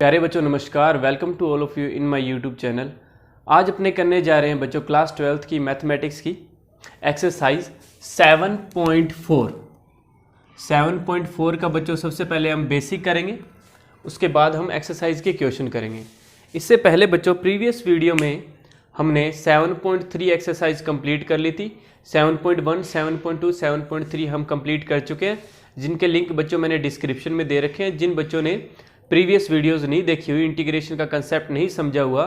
प्यारे बच्चों नमस्कार, welcome to all of you in my YouTube channel. आज अपने करने जा रहे हैं बच्चों क्लास 12th की मैथमेटिक्स की एक्सरसाइज 7.4। 7.4 का बच्चों सबसे पहले हम बेसिक करेंगे, उसके बाद हम एक्सरसाइज के क्वेश्चन करेंगे। इससे पहले बच्चों प्रीवियस वीडियो में हमने 7.3 एक्सरसाइज कंप्लीट कर ली थी। 7.1, 7.2, 7.3 हम कंप्लीट कर चुके हैं, जिनके लिंक बच्चों मैंने डिस्क्रिप्शन में दे रखे हैं। जिन बच्चों ने प्रीवियस वीडियोस नहीं देखी हुई, इंटीग्रेशन का कंसेप्ट नहीं समझा हुआ,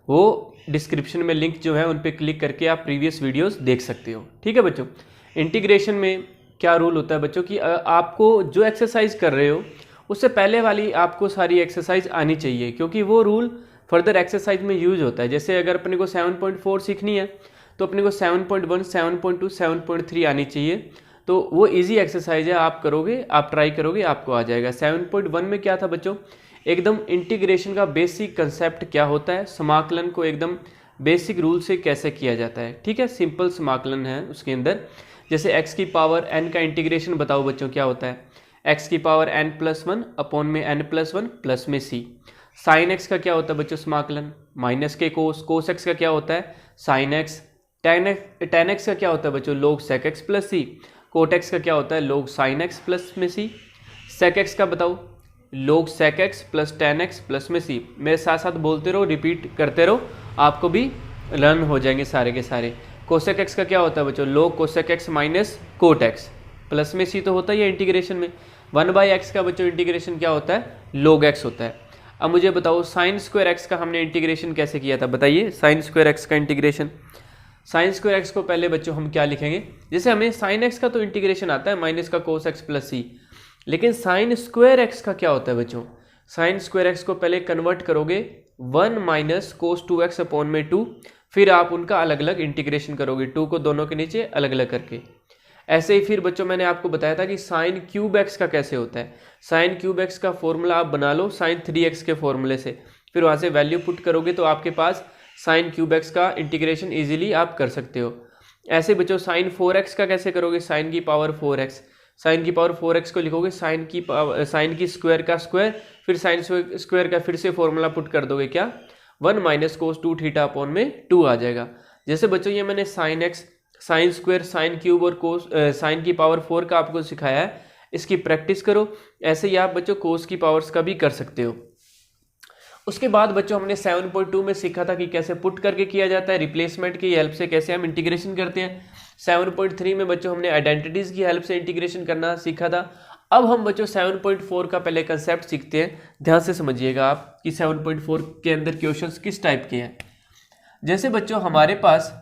वो डिस्क्रिप्शन में लिंक जो है उन पर क्लिक करके आप प्रीवियस वीडियोस देख सकते हो। ठीक है बच्चों, इंटीग्रेशन में क्या रूल होता है बच्चों कि आपको जो एक्सरसाइज कर रहे हो उससे पहले वाली आपको सारी एक्सरसाइज आनी चाहिए, क्योंकि वो रूल फर्दर एक्सरसाइज में यूज होता है। जैसे अगर अपने को 7.4 सीखनी है तो अपने को 7.1, 7.2, 7.3 आनी चाहिए। तो वो इजी एक्सरसाइज है, आप करोगे, आप ट्राई करोगे, आपको आ जाएगा। 7.1 में क्या था बच्चों, एकदम इंटीग्रेशन का बेसिक कंसेप्ट क्या होता है, समाकलन को एकदम बेसिक रूल से कैसे किया जाता है। ठीक है, सिंपल समाकलन है उसके अंदर। जैसे x की पावर n का इंटीग्रेशन बताओ बच्चों क्या होता है, x की पावर n+1 अपॉन में n+1 प्लस में c। साइन x का क्या होता है बच्चों समाकलन, माइनस के कोस। कोस x का क्या होता है साइन x। टेन x का क्या होता है बच्चों लोग sec x प्लस सी। कोट एक्स का क्या होता है लोग साइन एक्स प्लस में सी। सेक एक्स का बताओ लोग sec x plus ten x plus में सी। मेरे साथ साथ बोलते रहो, रिपीट करते रहो, आपको भी लर्न हो जाएंगे सारे के सारे। कोसेक एक्स का क्या होता है बच्चों लोग cosec x minus cot x plus में सी तो होता ही है इंटीग्रेशन में। 1/x का बच्चों इंटीग्रेशन क्या होता है लोग एक्स होता है। अब मुझे बताओ साइन स्क्वायर एक्स का हमने इंटीग्रेशन कैसे किया था, बताइए साइन स्क्वायर एक्स का इंटीग्रेशन। साइन स्क्वायर एक्स को पहले बच्चों हम क्या लिखेंगे, जैसे हमें साइन एक्स का तो इंटीग्रेशन आता है माइनस का कोस एक्स प्लस सी, लेकिन साइन स्क्वायर एक्स का क्या होता है बच्चों। साइन स्क्वायर एक्स को पहले कन्वर्ट करोगे 1 माइनस कोस 2x अपॉन में 2, फिर आप उनका अलग अलग इंटीग्रेशन करोगे, 2 को दोनों के नीचे अलग अलग करके। ऐसे ही फिर बच्चों मैंने आपको बताया था कि साइन क्यूब एक्स का कैसे होता है। साइन क्यूब एक्स का फॉर्मूला आप बना लो साइन 3x के फॉर्मूले से, फिर वहाँ से वैल्यू पुट करोगे तो आपके पास साइन क्यूब एक्स का इंटीग्रेशन इजीली आप कर सकते हो। ऐसे बच्चों साइन 4x का कैसे करोगे, साइन की पावर 4x। साइन की पावर 4x को लिखोगे साइन की स्क्वायर का स्क्वायर, फिर साइन स्क्वायर का फिर से फॉर्मूला पुट कर दोगे क्या 1 माइनस कोस 2 थीटा अपॉन में 2 आ जाएगा। जैसे बच्चों ये मैंने sine x, sine square, sine cube और कोस साइन की पावर 4 का आपको सिखाया है, इसकी प्रैक्टिस करो। ऐसे ही आप बच्चों कोस की पावर्स का भी कर सकते हो। उसके बाद बच्चों हमने 7.2 में सीखा था कि कैसे पुट करके किया जाता है, रिप्लेसमेंट की हेल्प से कैसे हम इंटीग्रेशन करते हैं। 7.3 में बच्चों हमने आइडेंटिटीज की हेल्प से इंटीग्रेशन करना सीखा था। अब हम बच्चों 7.4 का पहले कंसेप्ट सीखते हैं। ध्यान से समझिएगा आप कि 7.4 के अंदर क्वेश्चंस किस टाइप के हैं। जैसे बच्चों हमारे पास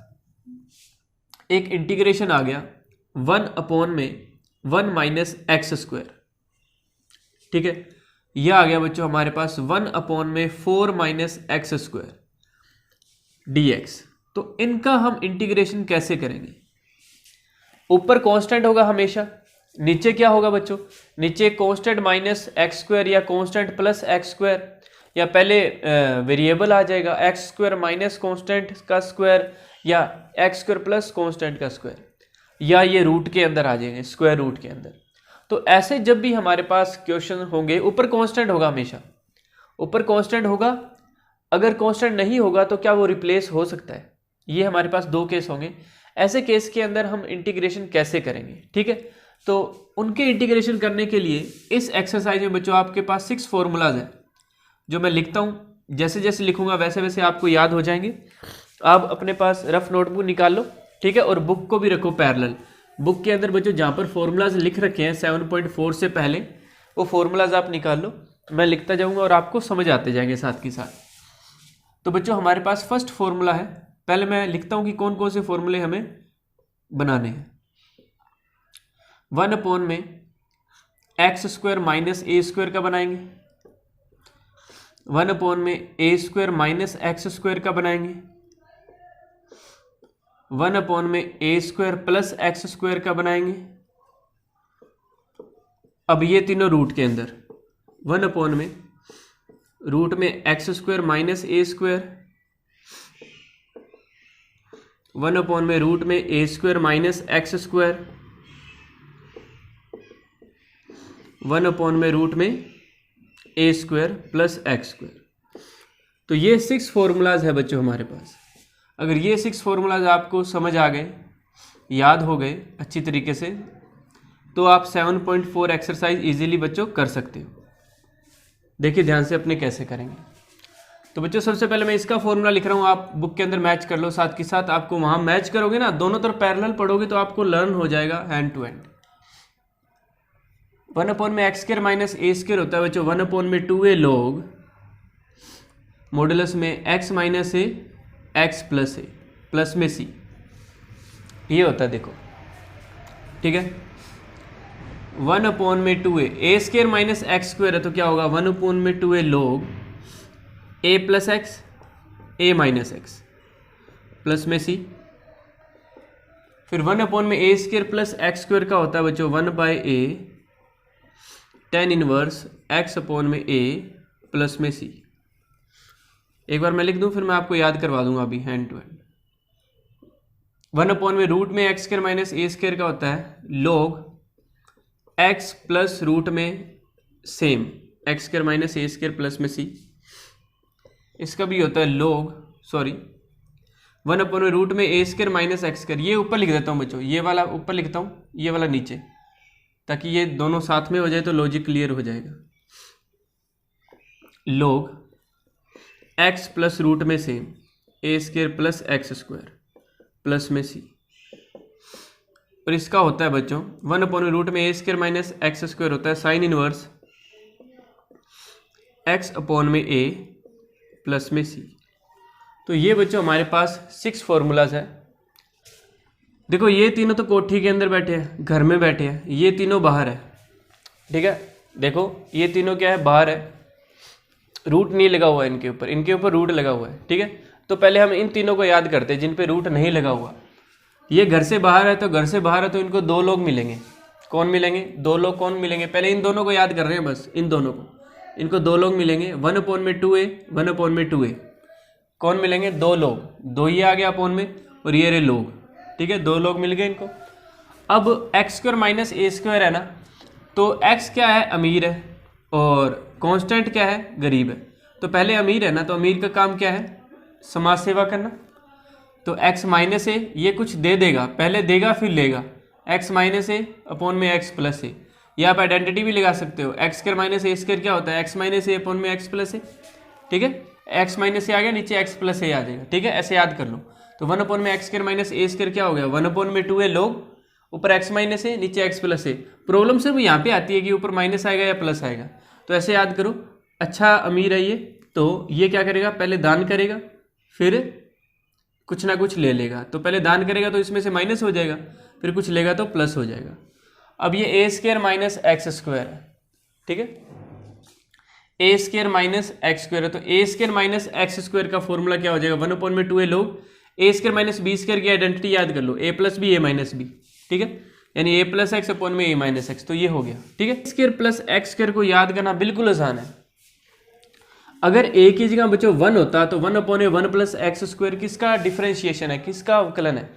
एक इंटीग्रेशन आ गया 1 अपॉन में 1 माइनस एक्स स्क्वायर, ठीक है। यह आ गया बच्चों हमारे पास 1 अपॉन में 4 माइनस एक्स स्क्वायर dx। तो इनका हम इंटीग्रेशन कैसे करेंगे, ऊपर कांस्टेंट होगा हमेशा, नीचे क्या होगा बच्चों, नीचे कांस्टेंट माइनस एक्स स्क्वायर या कांस्टेंट प्लस एक्स स्क्वायर, या पहले वेरिएबल आ जाएगा एक्स स्क्वायर माइनस कांस्टेंट का स्क्वायर या एक्स स्क्वायर प्लस कांस्टेंट का स्क्वायर, या ये रूट के अंदर आ जाएंगे स्क्वायर रूट के अंदर। तो ऐसे जब भी हमारे पास क्वेश्चन होंगे ऊपर कांस्टेंट होगा, हमेशा ऊपर कांस्टेंट होगा। अगर कांस्टेंट नहीं होगा तो क्या वो रिप्लेस हो सकता है, ये हमारे पास दो केस होंगे। ऐसे केस के अंदर हम इंटीग्रेशन कैसे करेंगे, ठीक है। तो उनके इंटीग्रेशन करने के लिए इस एक्सरसाइज में बच्चों आपके पास 6 फॉर्मूलाज हैं जो मैं लिखता हूँ, जैसे जैसे लिखूंगा वैसे वैसे आपको याद हो जाएंगे। आप अपने पास रफ नोटबुक निकाल लो, ठीक है, और बुक को भी रखो पैरेलल। बुक के अंदर बच्चों जहाँ पर फॉर्मूलाज लिख रखे हैं 7.4 से पहले, वो फॉर्मूलाज आप निकाल लो, मैं लिखता जाऊंगा और आपको समझ आते जाएंगे साथ के साथ। तो बच्चों हमारे पास फर्स्ट फॉर्मूला है, पहले मैं लिखता हूँ कि कौन कौन से फॉर्मूले हमें बनाने हैं। 1 अपॉन में x square minus a square का बनाएंगे, 1 अपॉन में a square minus x square का बनाएंगे, 1 अपॉन में a square plus x square का बनाएंगे। अब ये तीनों रूट के अंदर 1 अपॉन में रूट में x square minus a square, 1 upon में रूट में a square minus x square, 1 upon में रूट में a square plus x square. तो ये 6 फॉर्मूलाज है बच्चों हमारे पास। अगर ये 6 फॉर्मूलाज आपको समझ आ गए, याद हो गए अच्छी तरीके से, तो आप 7.4 एक्सरसाइज इजीली बच्चों कर सकते हो। देखिए ध्यान से अपने कैसे करेंगे। तो बच्चों सबसे पहले मैं इसका फॉर्मूला लिख रहा हूँ, आप बुक के अंदर मैच कर लो, साथ के साथ आपको वहाँ मैच करोगे ना, दोनों तरफ पैरेलल पढ़ोगे तो आपको लर्न हो जाएगा हैंड टू हैंड। 1 में x square minus a square होता है बच्चों 1 में 2a log मॉडुलस में x minus a x plus a plus में c, ये होता है देखो, ठीक है। 1 में 2a, ए स्क्वायर माइनस एक्स स्क्वायर है तो क्या होगा 1 में 2a log a plus x A minus x plus में c। फिर 1 में a square plus x square का होता है बच्चों 1/a tan inverse x upon में a प्लस में c। एक बार मैं लिख दूं फिर मैं आपको याद करवा दूंगा अभी हैंड टू हैंड। 1 में रूट में x square minus a square का होता है log x प्लस रूट में same x square minus a square plus में c। इसका भी होता है log 1 में रूट में a square minus x square. ये ऊपर लिख देता हूँ बच्चों, ये वाला ऊपर लिखता हूँ, ये वाला नीचे, ताकि ये दोनों साथ में हो जाए तो लॉजिक क्लियर हो जाएगा। log x प्लस रूट में same a square plus x square plus में c। और इसका होता है बच्चों 1 में रूट में a square minus x square होता है साइन इनवर्स x अपॉन में a प्लस में c। तो ये बच्चों हमारे पास 6 फॉर्मूलाज है। देखो ये तीनों तो कोठी के अंदर बैठे हैं, घर में बैठे हैं, ये तीनों बाहर है, ठीक है। देखो ये तीनों क्या है, बाहर है, रूट नहीं लगा हुआ है इनके ऊपर, इनके ऊपर रूट लगा हुआ है, ठीक है। तो पहले हम इन तीनों को याद करते हैं जिन पे रूट नहीं लगा हुआ। ये घर से बाहर है, तो घर से बाहर है तो इनको 2 लोग मिलेंगे। कौन मिलेंगे? 2 लोग कौन मिलेंगे? पहले इन दोनों को याद कर रहे हैं, बस इन दोनों को, इनको 2 लोग मिलेंगे 1 में 2a 1 में 2a। कौन मिलेंगे? 2 लोग, 2 ये आ गया अपॉन में और ये रहे लोग, ठीक है, 2 लोग मिल गए इनको। अब x square minus a square है ना, तो एक्स क्या है? अमीर है, और कांस्टेंट क्या है? गरीब है। तो पहले अमीर है ना, तो अमीर का काम क्या है? समाज सेवा करना। तो एक्स माइनस ए, ये कुछ दे देगा, पहले देगा फिर लेगा, एक्स माइनस ए अपॉन में एक्स प्लस ए। या आप आइडेंटिटी भी लगा सकते हो, x square minus a square क्या होता है? एक्स माइनस ए अपॉन में एक्स प्लस ए, ठीक है। एक्स माइनस ए आ गया, नीचे एक्स प्लस ए आ जाएगा, ठीक है, ऐसे याद कर लो। तो 1 अपॉन में x square minus a square क्या हो गया? 1 अपॉन में 2a log ऊपर एक्स माइनस ए नीचे एक्स प्लस ए। प्रॉब्लम सिर्फ यहाँ पे आती है कि ऊपर माइनस आएगा या प्लस आएगा, तो ऐसे याद करो। अच्छा अमीर है ये, तो ये क्या करेगा? पहले दान करेगा, फिर कुछ ना कुछ ले लेगा। तो पहले दान करेगा तो इसमें से माइनस हो जाएगा, फिर कुछ लेगा तो प्लस हो जाएगा। अब ये ए स्क्वायर माइनस एक्स स्क्वायर है, ठीक है, ए स्क्वायर माइनस एक्स स्क्वायर है। तो ए स्क्वायर माइनस एक्स स्क्वायर का फॉर्मूला क्या हो जाएगा? 1 अपॉन में 2a log ए स्क्वायर माइनस बी स्क्वायर की आइडेंटिटी याद कर लो, ए प्लस बी ए माइनस बी, ठीक है, यानी ए प्लस एक्स अपॉन में ए माइनस एक्स। तो ये हो गया, ठीक है। स्क्वायर प्लस एक्स स्क्वायर को याद करना बिल्कुल आसान है। अगर ए की जगह बच्चों 1 होता तो 1 अपॉन में 1 प्लस एक्स स्क्वायर किसका डिफरेंशिएशन है? किसका अवकलन है?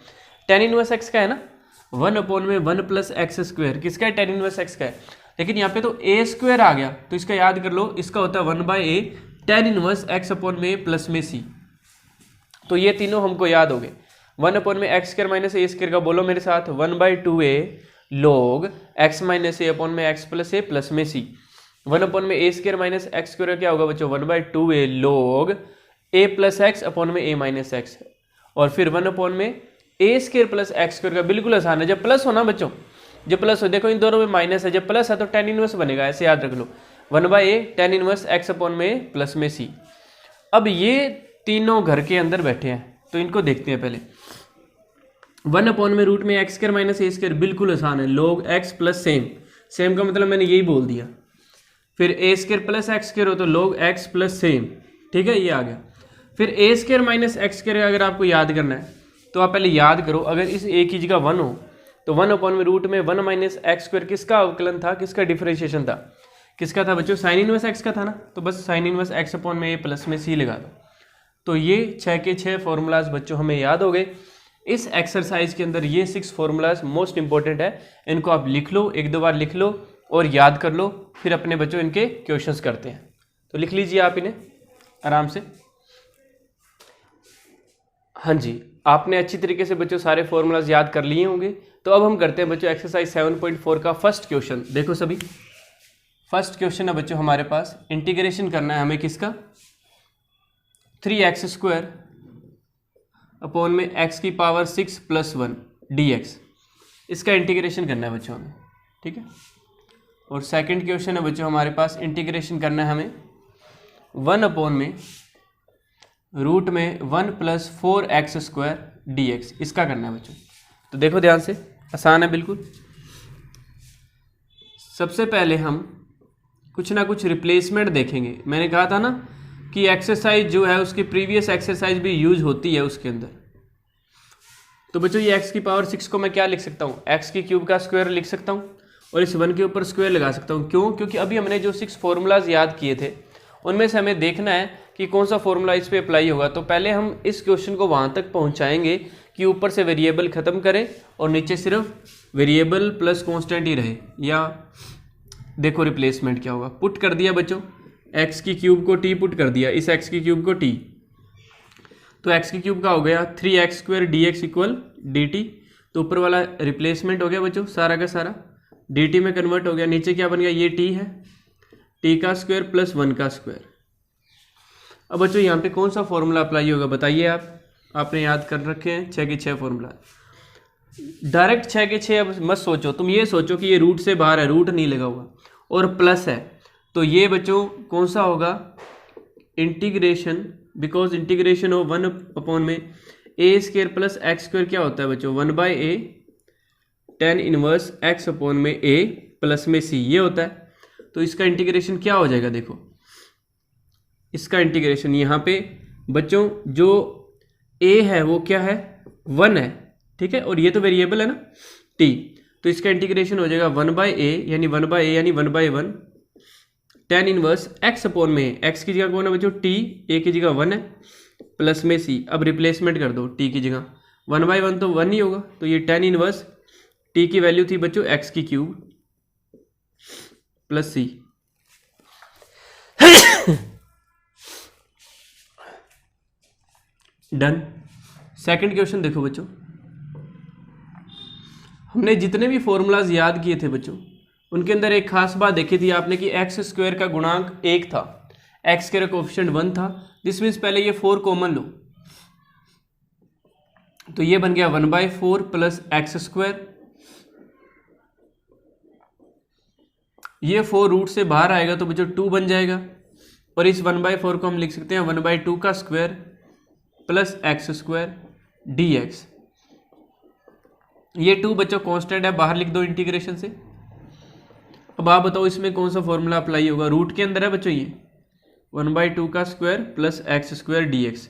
tan इनवर्स एक्स का है ना। 1 अपॉन में 1 प्लस एक्स स्क्वायर किसका है? tan इनवर्स एक्स का है। लेकिन यहाँ पे तो ए स्क्वायर आ गया, तो इसका याद कर लो, इसका होता है 1/a tan inverse x upon में प्लस में c। तो ये तीनों हमको याद हो गए। 1 अपॉन में x square minus a square का बोलो मेरे साथ, 1/2a log एक्स माइनस ए अपॉन में एक्स प्लस ए प्लस में c। 1 अपॉन में a square minus x square क्या होगा बच्चों? 1/2a log ए प्लस एक्स अपॉन में ए माइनस एक्स। और फिर 1 अपॉन में a square plus x square का बिल्कुल आसान है। जब प्लस हो ना बच्चों, जब प्लस हो, देखो इन दोनों में माइनस है, जब प्लस है तो tan इनवर्स बनेगा, ऐसे याद रख लो, 1/a tan inverse x upon में प्लस में c। अब ये तीनों घर के अंदर बैठे हैं, तो इनको देखते हैं पहले। 1 अपॉन में रूट में x square minus a square बिल्कुल आसान है, log x plus same, same का मतलब मैंने यही बोल दिया। फिर ए स्क्वायर प्लस एक्स स्क्वायर हो तो log x प्लस सेम, ठीक है, ये आ गया। फिर ए स्क्वायर माइनस एक्स स्क्वायर अगर आपको याद करना है तो आप पहले याद करो, अगर इस ए की जगह 1 हो तो 1 अपॉन में रूट में 1 माइनस एक्स स्क्वायर किसका अवकलन था? किसका डिफरेंशिएशन था? किसका था बच्चों? साइन इनवर्स एक्स का था ना। तो बस साइन इनवर्स एक्स अपॉन में ए प्लस में सी लगा दो। तो ये 6 के 6 फॉर्मूलाज बच्चों हमें याद हो गए। इस एक्सरसाइज के अंदर ये 6 फॉर्मूलाज मोस्ट इंपॉर्टेंट है, इनको आप लिख लो, 1-2 बार लिख लो और याद कर लो, फिर अपने बच्चों इनके क्वेश्चंस करते हैं। तो लिख लीजिए आप इन्हें आराम से। हाँ जी, आपने अच्छी तरीके से बच्चों सारे फॉर्मूलाज याद कर लिए होंगे। तो अब हम करते हैं बच्चों एक्सरसाइज 7.4 का फर्स्ट क्वेश्चन। देखो सभी, फर्स्ट क्वेश्चन है बच्चों हमारे पास, इंटीग्रेशन करना है हमें किसका, 3x² अपॉन में x की पावर 6 + 1 dx, इसका इंटीग्रेशन करना है बच्चों हमें, ठीक है। और सेकंड क्वेश्चन है बच्चों हमारे पास, इंटीग्रेशन करना है हमें 1 अपॉन में रूट में 1 + 4x² dx, इसका करना है बच्चों। तो देखो ध्यान से, आसान है बिल्कुल। सबसे पहले हम कुछ ना कुछ रिप्लेसमेंट देखेंगे। मैंने कहा था ना कि एक्सरसाइज जो है उसकी प्रीवियस एक्सरसाइज भी यूज होती है उसके अंदर। तो बच्चों ये x की पावर 6 को मैं क्या लिख सकता हूँ, x³ का स्क्वायर लिख सकता हूँ और इस 1 के ऊपर स्क्वायर लगा सकता हूँ। क्यों? क्योंकि अभी हमने जो 6 फॉर्मूलाज याद किए थे उनमें से हमें देखना है कि कौन सा फॉर्मूला इस पे अप्लाई होगा। तो पहले हम इस क्वेश्चन को वहाँ तक पहुँचाएंगे कि ऊपर से वेरिएबल ख़त्म करें और नीचे सिर्फ वेरिएबल प्लस कॉन्स्टेंट ही रहे। या देखो रिप्लेसमेंट क्या होगा, पुट कर दिया बच्चों, x³ को t पुट कर दिया, इस x³ को t, तो x³ का हो गया 3x² dx = dt। तो ऊपर वाला रिप्लेसमेंट हो गया बच्चों सारा का सारा, dt में कन्वर्ट हो गया। नीचे क्या बन गया, ये t है, t का स्क्वायर + 1 का स्क्वायर। अब बच्चों यहाँ पे कौन सा फॉर्मूला अप्लाई होगा बताइए आप, आपने याद कर रखे हैं 6 के 6 फॉर्मूला। डायरेक्ट 6 के 6 अब मत सोचो, तुम ये सोचो कि ये रूट से बाहर है, रूट नहीं लगा हुआ और प्लस है, तो ये बच्चों कौन सा होगा, integration, because integration of 1 upon में a² + x² क्या होता है बच्चों, 1/a tan inverse x upon में a प्लस में c, ये होता है। तो इसका इंटीग्रेशन क्या हो जाएगा, देखो इसका इंटीग्रेशन यहाँ पे बच्चों जो a है वो क्या है, 1 है, ठीक है, और ये तो वेरिएबल है ना t, तो इसका इंटीग्रेशन हो जाएगा 1/a यानी 1/1 tan इनवर्स x अपॉन में, x की जगह कौन है बच्चों, t, a की जगह 1 है, प्लस में c। अब रिप्लेसमेंट कर दो, t की जगह 1/1 तो 1 ही होगा, तो ये tan इनवर्स t की वैल्यू थी बच्चों x³ + c। Done. Second question देखो बच्चों, हमने जितने भी फॉर्मूलाज याद किए थे बच्चों उनके अंदर एक खास बात देखी थी आपने कि x² का गुणांक 1 था, x का कोएफिशिएंट 1 था। दिस मीन्स पहले ये 4 कॉमन लो, तो ये बन गया 1/4 + x²। ये 4 रूट से बाहर आएगा तो बच्चों 2 बन जाएगा, और इस 1/4 को हम लिख सकते हैं 1/2 का स्क्वायर + x² dx। ये 2 बच्चों कांस्टेंट है, बाहर लिख दो इंटीग्रेशन से। अब आप बताओ इसमें कौन सा फॉर्मूला अप्लाई होगा, रूट के अंदर है बच्चों ये 1/2 का स्क्वायर + x² dx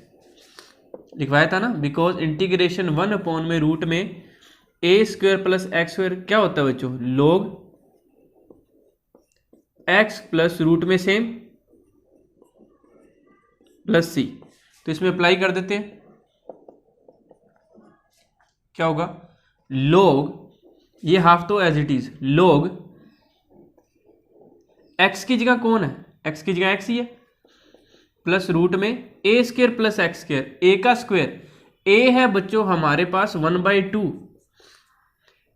लिखवाया था ना, बिकॉज इंटीग्रेशन 1 अपॉन में रूट में a² + x² क्या होता है बच्चों, log x प्लस रूट में सेम प्लस c। तो इसमें अप्लाई कर देते हैं, क्या होगा, log, ये हाफ तो as it is, log x की जगह कौन है, x की जगह x ही है, प्लस रूट में a² + x², a का स्क्वायर, a है बच्चों हमारे पास 1/2,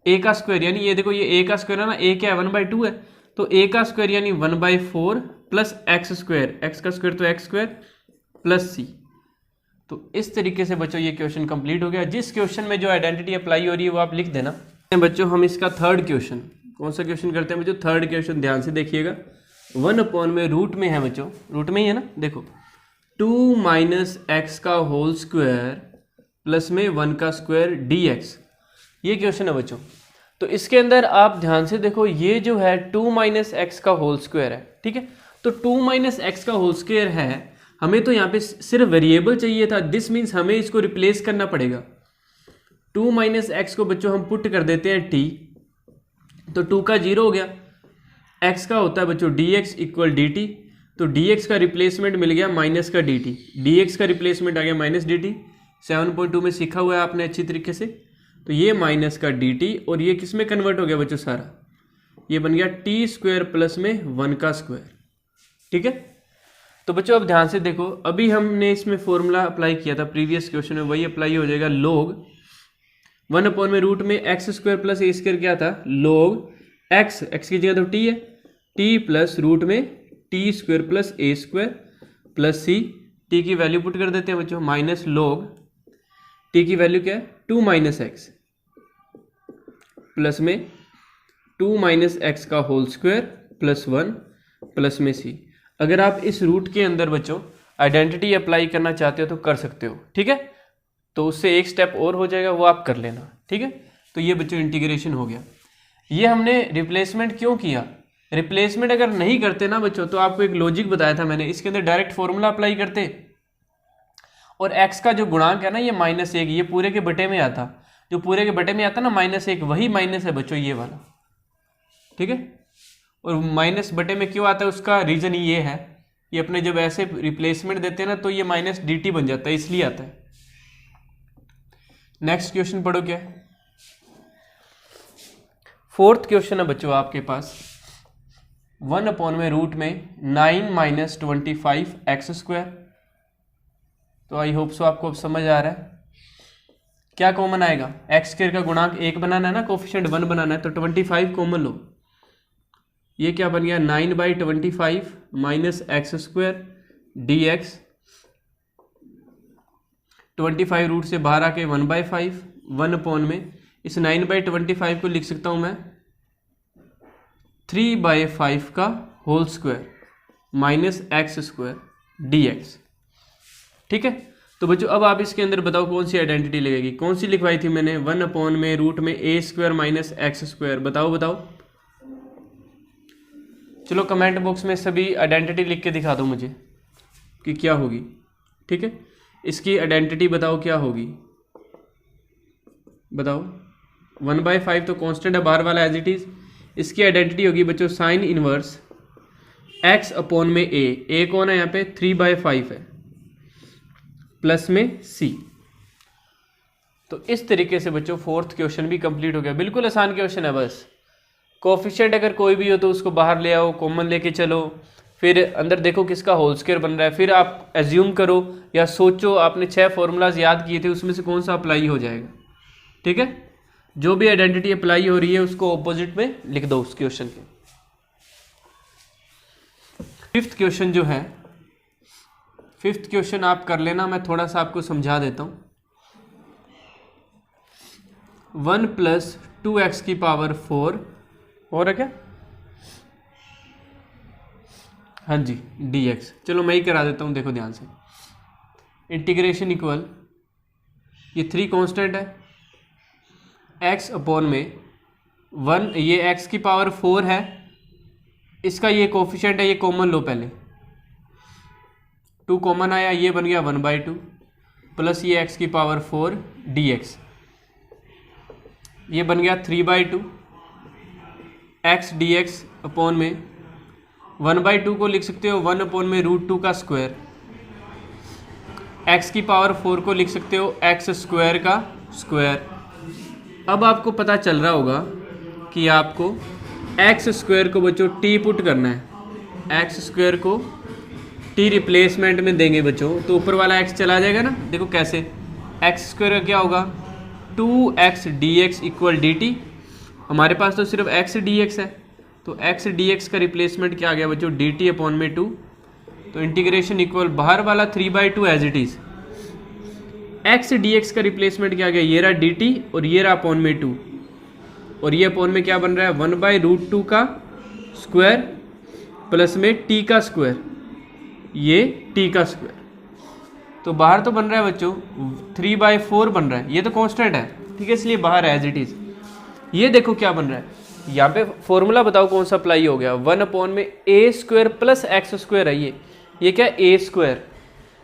a का स्क्वायर यानी ये देखो ये a का स्क्वायर है ना, a क्या है 1/2 है, तो a का स्क्वायर यानी 1/4 + x², x का स्क्वायर तो x² + c। तो इस तरीके से बच्चों ये क्वेश्चन कंप्लीट हो गया। जिस क्वेश्चन में जो आइडेंटिटी अप्लाई हो रही है वो आप लिख देना। बच्चों हम इसका थर्ड क्वेश्चन, कौन सा क्वेश्चन करते हैं बच्चों, थर्ड क्वेश्चन, ध्यान से देखिएगा। 1 अपॉन में रूट में है बच्चों, रूट में ही है ना, देखो 2 - x का होल स्क्वायर प्लस में 1 का स्क्वायर dx, ये क्वेश्चन है बच्चों। तो इसके अंदर आप ध्यान से देखो, ये जो है 2 - x का होल स्क्वायर है, ठीक है। तो 2 - x का होल स्क्वायर है, हमें तो यहाँ पे सिर्फ वेरिएबल चाहिए था, दिस मीन्स हमें इसको रिप्लेस करना पड़ेगा। 2 - x को बच्चों हम पुट कर देते हैं t, तो 2 का 0 हो गया, x का होता है बच्चों dx = dt, तो dx का रिप्लेसमेंट मिल गया माइनस का dt, dx का रिप्लेसमेंट आ गया -dt। 7.2 में सीखा हुआ है आपने अच्छी तरीके से। तो ये माइनस का dt और ये किस में कन्वर्ट हो गया बच्चों सारा, ये बन गया t² प्लस में 1 का स्क्वायर, ठीक है। तो बच्चों अब ध्यान से देखो, अभी हमने इसमें फॉर्मूला अप्लाई किया था प्रीवियस क्वेश्चन में, वही अप्लाई हो जाएगा। log 1 में रूट में x square plus a square क्या था, log एक्स की जगह तो टी है, टी प्लस रूट में T square plus a square plus C, T की वैल्यू पुट कर देते हैं बच्चों, माइनस log टी की वैल्यू क्या है 2 माइनस एक्स प्लस में 2 माइनस एक्स का होल स्क्वायर प्लस 1 प्लस में सी। अगर आप इस रूट के अंदर बच्चों आइडेंटिटी अप्लाई करना चाहते हो तो कर सकते हो, ठीक है। तो उससे एक स्टेप और हो जाएगा, वो आप कर लेना, ठीक है। तो ये बच्चों इंटीग्रेशन हो गया। ये हमने रिप्लेसमेंट क्यों किया, रिप्लेसमेंट अगर नहीं करते ना बच्चों तो आपको एक लॉजिक बताया था मैंने, इसके अंदर डायरेक्ट फॉर्मूला अप्लाई करते और x का जो गुणांक है ना ये -1, ये पूरे के बटे में आता, जो पूरे के बटे में आता ना -1, वही माइनस है बच्चों ये वाला, ठीक है। और माइनस बटे में क्यों आता है उसका रीजन ये है, ये अपने जब ऐसे रिप्लेसमेंट देते हैं ना तो ये माइनस dt बन जाता है, इसलिए आता है। नेक्स्ट क्वेश्चन पढ़ो क्या है, फोर्थ क्वेश्चन है बच्चों आपके पास, 1 में रूट में 9 माइनस 25 एक्स स्क्वायर। तो आई होप सो आपको अब समझ आ रहा है क्या कॉमन आएगा, एक्स स्क्वायर का गुणांक 1 बनाना है ना, कोफिशिएंट 1 बनाना है, तो 25 कॉमन लो। ये क्या बन गया 9/25 minus x square d x, 25 root से बाहर आके 1/5, 1 में इस 9/25 को लिख सकता हूं मैं 3/5 का whole square minus x square d x, ठीक है। तो बच्चों अब आप इसके अंदर बताओ कौन सी आइडेंटिटी लगेगी, कौन सी लिखवाई थी मैंने, 1 में रूट में a square minus x square, बताओ। चलो कमेंट बॉक्स में सभी आइडेंटिटी लिख के दिखा दो मुझे कि क्या होगी, ठीक है। इसकी आइडेंटिटी बताओ क्या होगी, बताओ। 1/5 तो कांस्टेंट है बाहर वाला एज इट इज, इसकी आइडेंटिटी होगी बच्चों साइन इनवर्स x अपॉन में a कौन है यहाँ पे 3/5 है प्लस में c। तो इस तरीके से बच्चों फोर्थ क्वेश्चन भी कंप्लीट हो गया, बिल्कुल आसान क्वेश्चन है। बस कोफिशिएंट अगर कोई भी हो तो उसको बाहर ले आओ, कॉमन लेके चलो, फिर अंदर देखो किसका होल स्क्वायर बन रहा है, फिर आप एज्यूम करो या सोचो आपने 6 फॉर्मूलाज याद किए थे उसमें से कौन सा अप्लाई हो जाएगा, ठीक है। जो भी आइडेंटिटी अप्लाई हो रही है उसको ऑपोजिट में लिख दो उस क्वेश्चन के। फिफ्थ क्वेश्चन जो है, फिफ्थ क्वेश्चन आप कर लेना, मैं थोड़ा सा आपको समझा देता हूं। 1 + 2x की पावर 4 हो रहा क्या, हाँ जी dx। चलो मैं ही करा देता हूं, देखो ध्यान से। इंटीग्रेशन इक्वल ये 3 कांस्टेंट है, x अपॉन में 1, ये x की पावर 4 है, इसका ये कोफिशिएंट है, ये कॉमन लो पहले, 2 कॉमन आया, ये बन गया 1/2 प्लस ये x की पावर 4 dx, ये बन गया 3/2 x dx अपॉन में 1/2 को लिख सकते हो 1 में √2 का स्क्वायर, x की पावर 4 को लिख सकते हो x स्क्वायर का स्क्वायर। अब आपको पता चल रहा होगा कि आपको x स्क्वायर को बच्चों t पुट करना है, x स्क्वायर को t रिप्लेसमेंट में देंगे बच्चों तो ऊपर वाला x चला जाएगा ना, देखो कैसे, x स्क्वायर का क्या होगा 2x dx इक्वल dt, हमारे पास तो सिर्फ x dx है, तो x dx का रिप्लेसमेंट क्या आ गया बच्चों dt अपॉन में 2, तो इंटीग्रेशन इक्वल बाहर वाला 3/2 as it is, x dx का रिप्लेसमेंट क्या आ गया, ये रहा dt और ये रहा अपॉन में 2, और ये अपॉन में क्या बन रहा है 1/√2 का स्क्वायर प्लस में t का स्क्वायर, ये t का स्क्वायर। तो बाहर तो बन रहा है बच्चों 3/4 बन रहा है, ये तो कांस्टेंट है, ठीक है, इसलिए बाहर एज इट इज। ये देखो क्या बन रहा है, यहाँ पे फॉर्मूला बताओ कौन सा अप्लाई हो गया, 1 अपॉन में a square plus x square है, ये क्या a स्क्वायर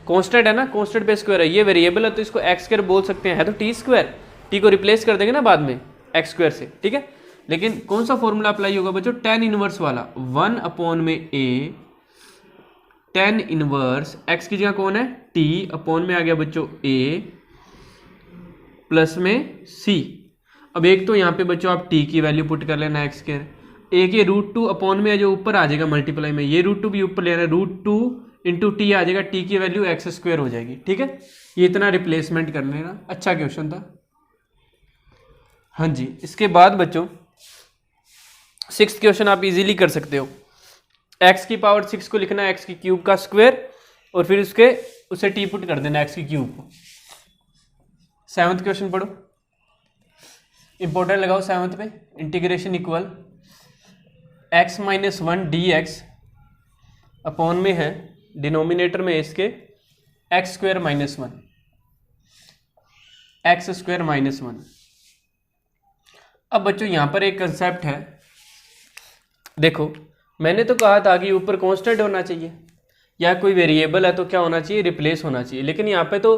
कांस्टेंट है ना, कांस्टेंट पे स्क्वायर है, ये वेरिएबल है तो इसको एक्स स्क्वायर बोल सकते हैं, है तो टी स्क्वायर, टी को रिप्लेस कर देंगे ना बाद में एक्स स्क्वायर से, ठीक है। लेकिन कौन सा फॉर्मूला अप्लाई होगा बच्चों, tan इनवर्स वाला, 1 अपॉन में a tan इनवर्स x की जगह कौन है t अपॉन में आ गया बच्चों a प्लस में c। अब एक तो यहाँ पे बच्चों आप t की वैल्यू पुट कर लेना x के, एक ये √2 अपॉन में जो ऊपर आ जाएगा मल्टीप्लाई में, ये √2 भी ऊपर लेना है, √2 इंटू टी आ जाएगा, टी की वैल्यू एक्स स्क्वायर हो जाएगी। ठीक है, ये इतना रिप्लेसमेंट कर लेना, अच्छा क्वेश्चन था। हाँ जी, इसके बाद बच्चों 6th क्वेश्चन आप इजीली कर सकते हो। x की पावर 6 को लिखना है x की क्यूब का स्क्वायर और फिर उसे टी पुट कर देना x की क्यूब को। 7th क्वेश्चन पढ़ो, इंपॉर्टेंट लगाओ 7th पे। Integration equal x minus 1 D x upon में है, डिनोमिनेटर में इसके x square minus 1, x square minus 1। अब बच्चों यहां पर एक कंसेप्ट है, देखो मैंने तो कहा था कि ऊपर कांस्टेंट होना चाहिए या कोई वेरिएबल है तो क्या होना चाहिए, रिप्लेस होना चाहिए, लेकिन यहाँ पे तो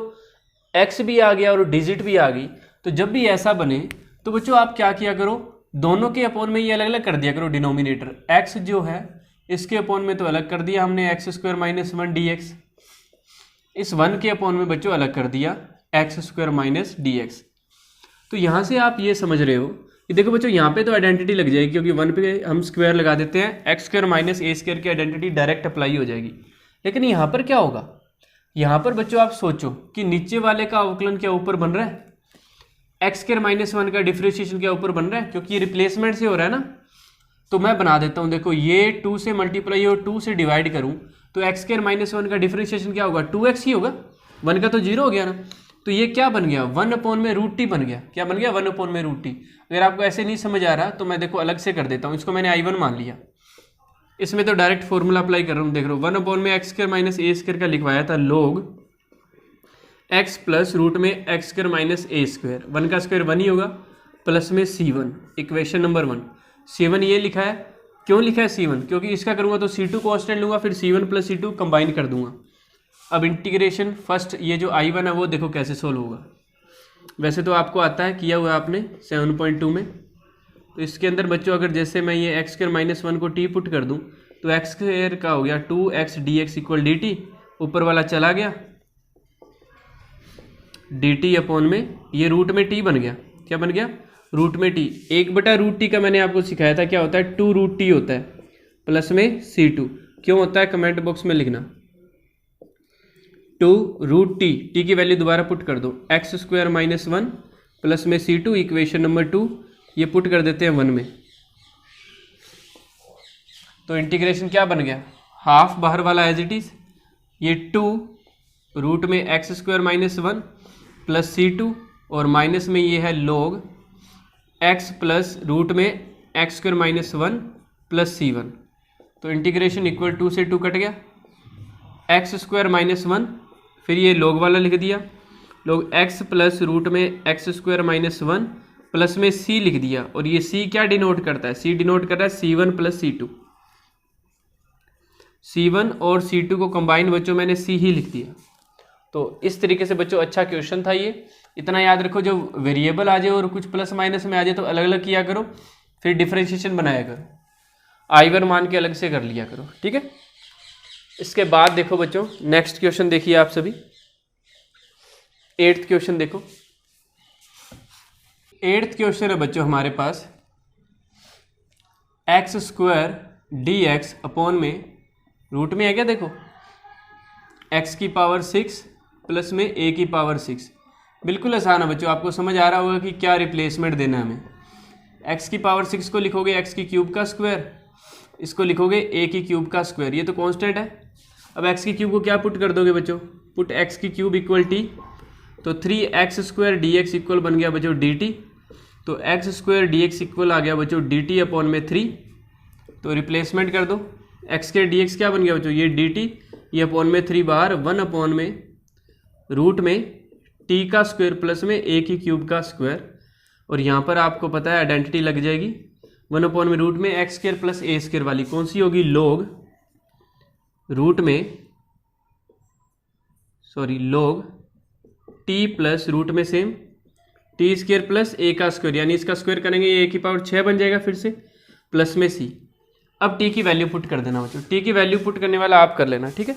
x भी आ गया और डिजिट भी आ गई। तो जब भी ऐसा बने तो बच्चों आप क्या किया करो, दोनों के अपॉन में ये अलग अलग कर दिया करो। डिनोमिनेटर x जो है इसके अपॉन में तो अलग कर दिया हमने x square minus 1 D x, इस 1 के अपॉन में बच्चों अलग कर दिया x square minus D x. तो यहाँ से आप ये समझ रहे हो कि देखो बच्चों यहाँ पे तो आइडेंटिटी लग जाएगी, क्योंकि 1 पे हम स्क्वायर लगा देते हैं, x square minus a square की आइडेंटिटी डायरेक्ट अप्लाई हो जाएगी। लेकिन यहाँ पर क्या होगा, यहाँ पर बच्चों आप सोचो कि नीचे वाले का अवकलन क्या ऊपर बन रहा है, एक्स स्क्वायर माइनस 1 का डिफरेंशिएशन क्या ऊपर बन रहा है, क्योंकि ये रिप्लेसमेंट से हो रहा है ना। तो मैं बना देता हूँ, देखो ये 2 से मल्टीप्लाई और 2 से डिवाइड करूँ तो एक्स स्क्वायर माइनस 1 का डिफरेंशिएशन क्या होगा, 2x ही होगा, 1 का तो 0 हो गया ना। तो ये क्या बन गया, 1 अपॉन में रूट टी बन गया। क्या बन गया, 1 अपॉन में रूट टी। अगर आपको ऐसे नहीं समझ आ रहा तो मैं देखो अलग से कर देता हूँ, इसको मैंने I1 मान लिया, इसमें तो डायरेक्ट फॉर्मूला अप्लाई कर रहा हूँ। देख रहा हूँ 1 अपॉन में x square minus a square का लिखवाया था log x प्लस रूट में x square minus a square, 1 का स्क्वायर 1 ही होगा, प्लस में C1, इक्वेशन नंबर 1। C1 ये लिखा है, क्यों लिखा है C1, क्योंकि इसका करूँगा तो C2 कांस्टेंट लूँगा, फिर C1 प्लस C2 कंबाइन कर दूंगा। अब इंटीग्रेशन फर्स्ट ये जो I1 है वो देखो कैसे सोल्व होगा। वैसे तो आपको आता है, किया हुआ है आपने 7.2 में। तो इसके अंदर बच्चों अगर जैसे मैं ये एक्स स्क्वायर माइनस 1 को टी पुट कर दूं तो एक्स स्क्वायर का हो गया 2x dx equal D T, ऊपर वाला चला गया डी टी अपॉन में ये रूट में टी बन गया। क्या बन गया, रूट में टी। 1/√t का मैंने आपको सिखाया था क्या होता है, 2√t होता है, प्लस में C2 क्यों होता है कमेंट बॉक्स में लिखना। 2√t, टी की वैल्यू दोबारा पुट कर दो, एक्स स्क्वायर माइनस 1 प्लस में C2, इक्वेशन नंबर 2, ये पुट कर देते हैं 1 में। तो इंटीग्रेशन क्या बन गया, हाफ बाहर वाला एज इट इज, ये 2 रूट में x square minus 1 plus C2 और माइनस में ये है log x प्लस रूट में x square minus 1 plus C1। तो इंटीग्रेशन इक्वल 2 से 2 कट गया, एक्स स्क्वायर माइनस 1, फिर ये log वाला लिख दिया, log x प्लस रूट में एक्स स्क्वायर माइनस 1 प्लस में c लिख दिया। और ये c क्या डिनोट करता है, c डिनोट कर रहा है C1 प्लस C2। C1 और C2 को कंबाइन बच्चों मैंने c ही लिख दिया। तो इस तरीके से बच्चों अच्छा क्वेश्चन था ये। इतना याद रखो, जो वेरिएबल आ जाए और कुछ प्लस माइनस में आ जाए तो अलग अलग किया करो, फिर डिफरेंशिएशन बनाया करो, I1 मान के अलग से कर लिया करो। ठीक है, इसके बाद देखो बच्चों नेक्स्ट क्वेश्चन देखिए आप सभी। 8th क्वेश्चन देखो, 8th क्वेश्चन है बच्चों हमारे पास x square d x upon में रूट में है क्या, देखो x की पावर 6 प्लस में a की पावर 6। बिल्कुल आसान है बच्चों, आपको समझ आ रहा होगा कि क्या रिप्लेसमेंट देना है हमें। x की पावर 6 को लिखोगे x की क्यूब का स्क्वायर, इसको लिखोगे a की क्यूब का स्क्वायर, ये तो कांस्टेंट है। अब x की क्यूब को क्या पुट कर दोगे बच्चों, पुट x की क्यूब इक्वल t, तो 3x square d x equal बन गया बच्चों dt। तो x square d x equal आ गया बच्चों dt अपॉन में 3। तो रिप्लेसमेंट कर दो, x के डी एक्स क्या बन गया बच्चों, ये dt, ये अपॉन में 3 बाहर, 1 अपॉन में रूट में t का स्क्वायर प्लस में a की क्यूब का स्क्वायर। और यहाँ पर आपको पता है आइडेंटिटी लग जाएगी, 1 अपॉन में रूट में x square plus a square वाली कौन सी होगी, log रूट में log t प्लस रूट में same t square plus a का स्क्वायर, यानी इसका स्क्वायर करेंगे ये a की पावर 6 बन जाएगा फिर से, प्लस में c। अब t की वैल्यू पुट कर देना बच्चों, t की वैल्यू पुट करने वाला आप कर लेना। ठीक है,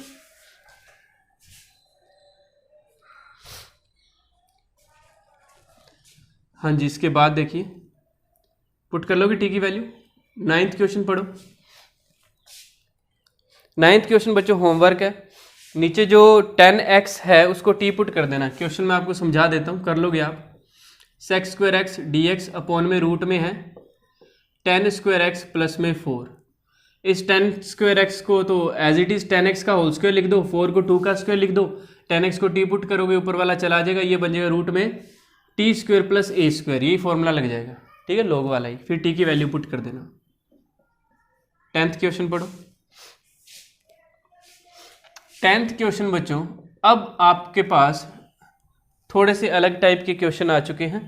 हाँ जी, इसके बाद देखिए पुट कर लोगे t की वैल्यू। 9th क्वेश्चन पढ़ो। 9th क्वेश्चन बच्चों होमवर्क है, नीचे जो 10x है उसको टी पुट कर देना। क्वेश्चन में आपको समझा देता हूँ, कर लोगे आप। Sex square x D x upon में रूट में है 10 स्क्वायर एक्स प्लस में 4। इस 10 स्क्वायर एक्स को तो एज इट इज़ 10x का होल स्क्वायर लिख दो, 4 को 2 का स्क्वायर लिख दो, 10x को टी पुट करोगे ऊपर वाला चला जाएगा, ये बन जाएगा रूट में T square plus a square, यही फॉर्मूला लग जाएगा, ठीक है, लॉग वाला ही। फिर टी की वैल्यू पुट कर देना। 10th क्वेश्चन पढ़ो। 10th क्वेश्चन बच्चों, अब आपके पास थोड़े से अलग टाइप के क्वेश्चन आ चुके हैं।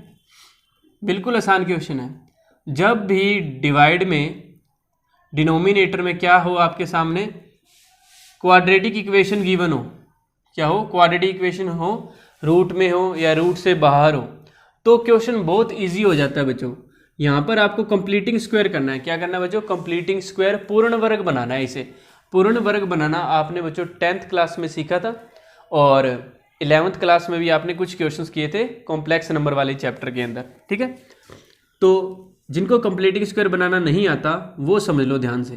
बिल्कुल आसान क्वेश्चन है। जब भी डिवाइड में डिनोमिनेटर में क्या हो आपके सामने, क्वाड्रेटिक इक्वेशन गिवन हो, क्या हो, क्वाड्रेटिक इक्वेशन हो, रूट में हो या रूट से बाहर हो, तो क्वेश्चन बहुत इजी हो जाता है बच्चों। यहाँ पर आपको कंप्लीटिंग स्क्वायर करना है। क्या करना है बच्चों? कंप्लीटिंग स्क्वायर, पूर्ण वर्ग बनाना है। इसे पूर्ण वर्ग बनाना आपने बच्चों 10th क्लास में सीखा था और 11th क्लास में भी आपने कुछ क्वेश्चंस किए थे कॉम्प्लेक्स नंबर वाले चैप्टर के अंदर, ठीक है। तो जिनको कंप्लीटिंग स्क्वायर बनाना नहीं आता वो समझ लो ध्यान से।